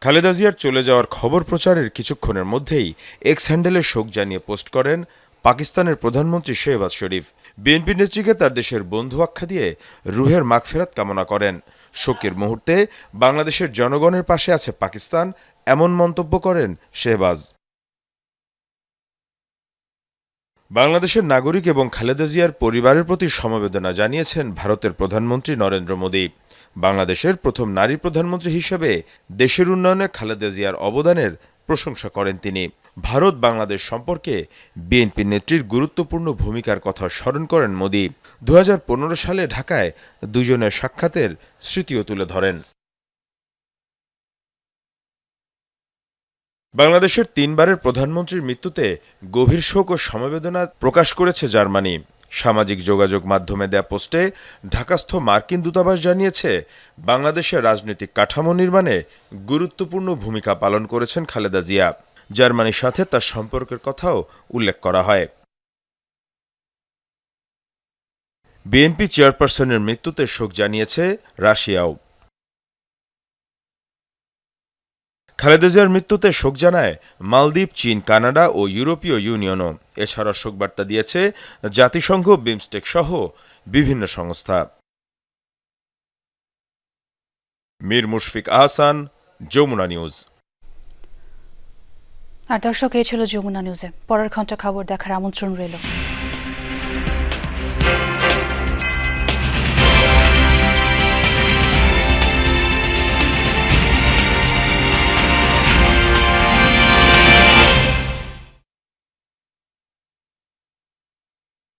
খালেদা জিয়ার চলে যাওয়ার খবর প্রচারের কিছুক্ষণের মধ্যেই এক্স হ্যান্ডেলে শোক জানিয়ে পোস্ট করেন পাকিস্তানের প্রধানমন্ত্রী শেহবাজ শরীফ। বিএনপি নেত্রীকে তার দেশের বন্ধু আখ্যা দিয়ে রুহের মাগফিরাত কামনা করেন। শোকের মুহূর্তে বাংলাদেশের জনগণের পাশে আছে পাকিস্তান, এমন মন্তব্য করেন শেহবাজ। বাংলাদেশের নাগরিক এবং খালেদা জিয়ার পরিবারের প্রতি সমবেদনা জানিয়েছেন ভারতের প্রধানমন্ত্রী নরেন্দ্র মোদী। বাংলাদেশের প্রথম নারী প্রধানমন্ত্রী হিসেবে দেশের উন্নয়নে খালেদা জিয়ার অবদানের প্রশংসা করেন তিনি। ভারত বাংলাদেশ সম্পর্কে বিএনপি নেত্রীর গুরুত্বপূর্ণ ভূমিকার কথা স্মরণ করেন মোদী। 2015 সালে ঢাকায় দুজনের সাক্ষাতের স্মৃতিও তুলে ধরেন। বাংলাদেশের 3বারের প্রধানমন্ত্রীর মৃত্যুতে গভীর শোক ও সমবেদনা প্রকাশ করেছে জার্মানি। সামাজিক যোগাযোগ মাধ্যমে দেয়া পোস্টে ঢাকাস্থ মার্কিন দূতাবাস জানিয়েছে, বাংলাদেশের রাজনৈতিক কাঠামো নির্মাণে গুরুত্বপূর্ণ ভূমিকা পালন করেছেন খালেদা জিয়া। জার্মানির সাথে তার সম্পর্কের কথাও উল্লেখ করা হয়। বিএনপি চেয়ারপারসনের মৃত্যুতে শোক জানিয়েছে রাশিয়াও। খালেদা জিয়ার মৃত্যুতে শোক জানায় মালদ্বীপ, চীন, কানাডা ও ইউরোপীয় ইউনিয়নও। এছাড়া শোকবার্তা দিয়েছে জাতিসংঘ, বিমস্টেক সহ বিভিন্ন সংস্থা। মীর মুশফিক আহসান, যমুনা নিউজ। আর দর্শক, এই ছিল যমুনা নিউজে। পরের ঘন্টা খবর দেখার আমন্ত্রণ রইল।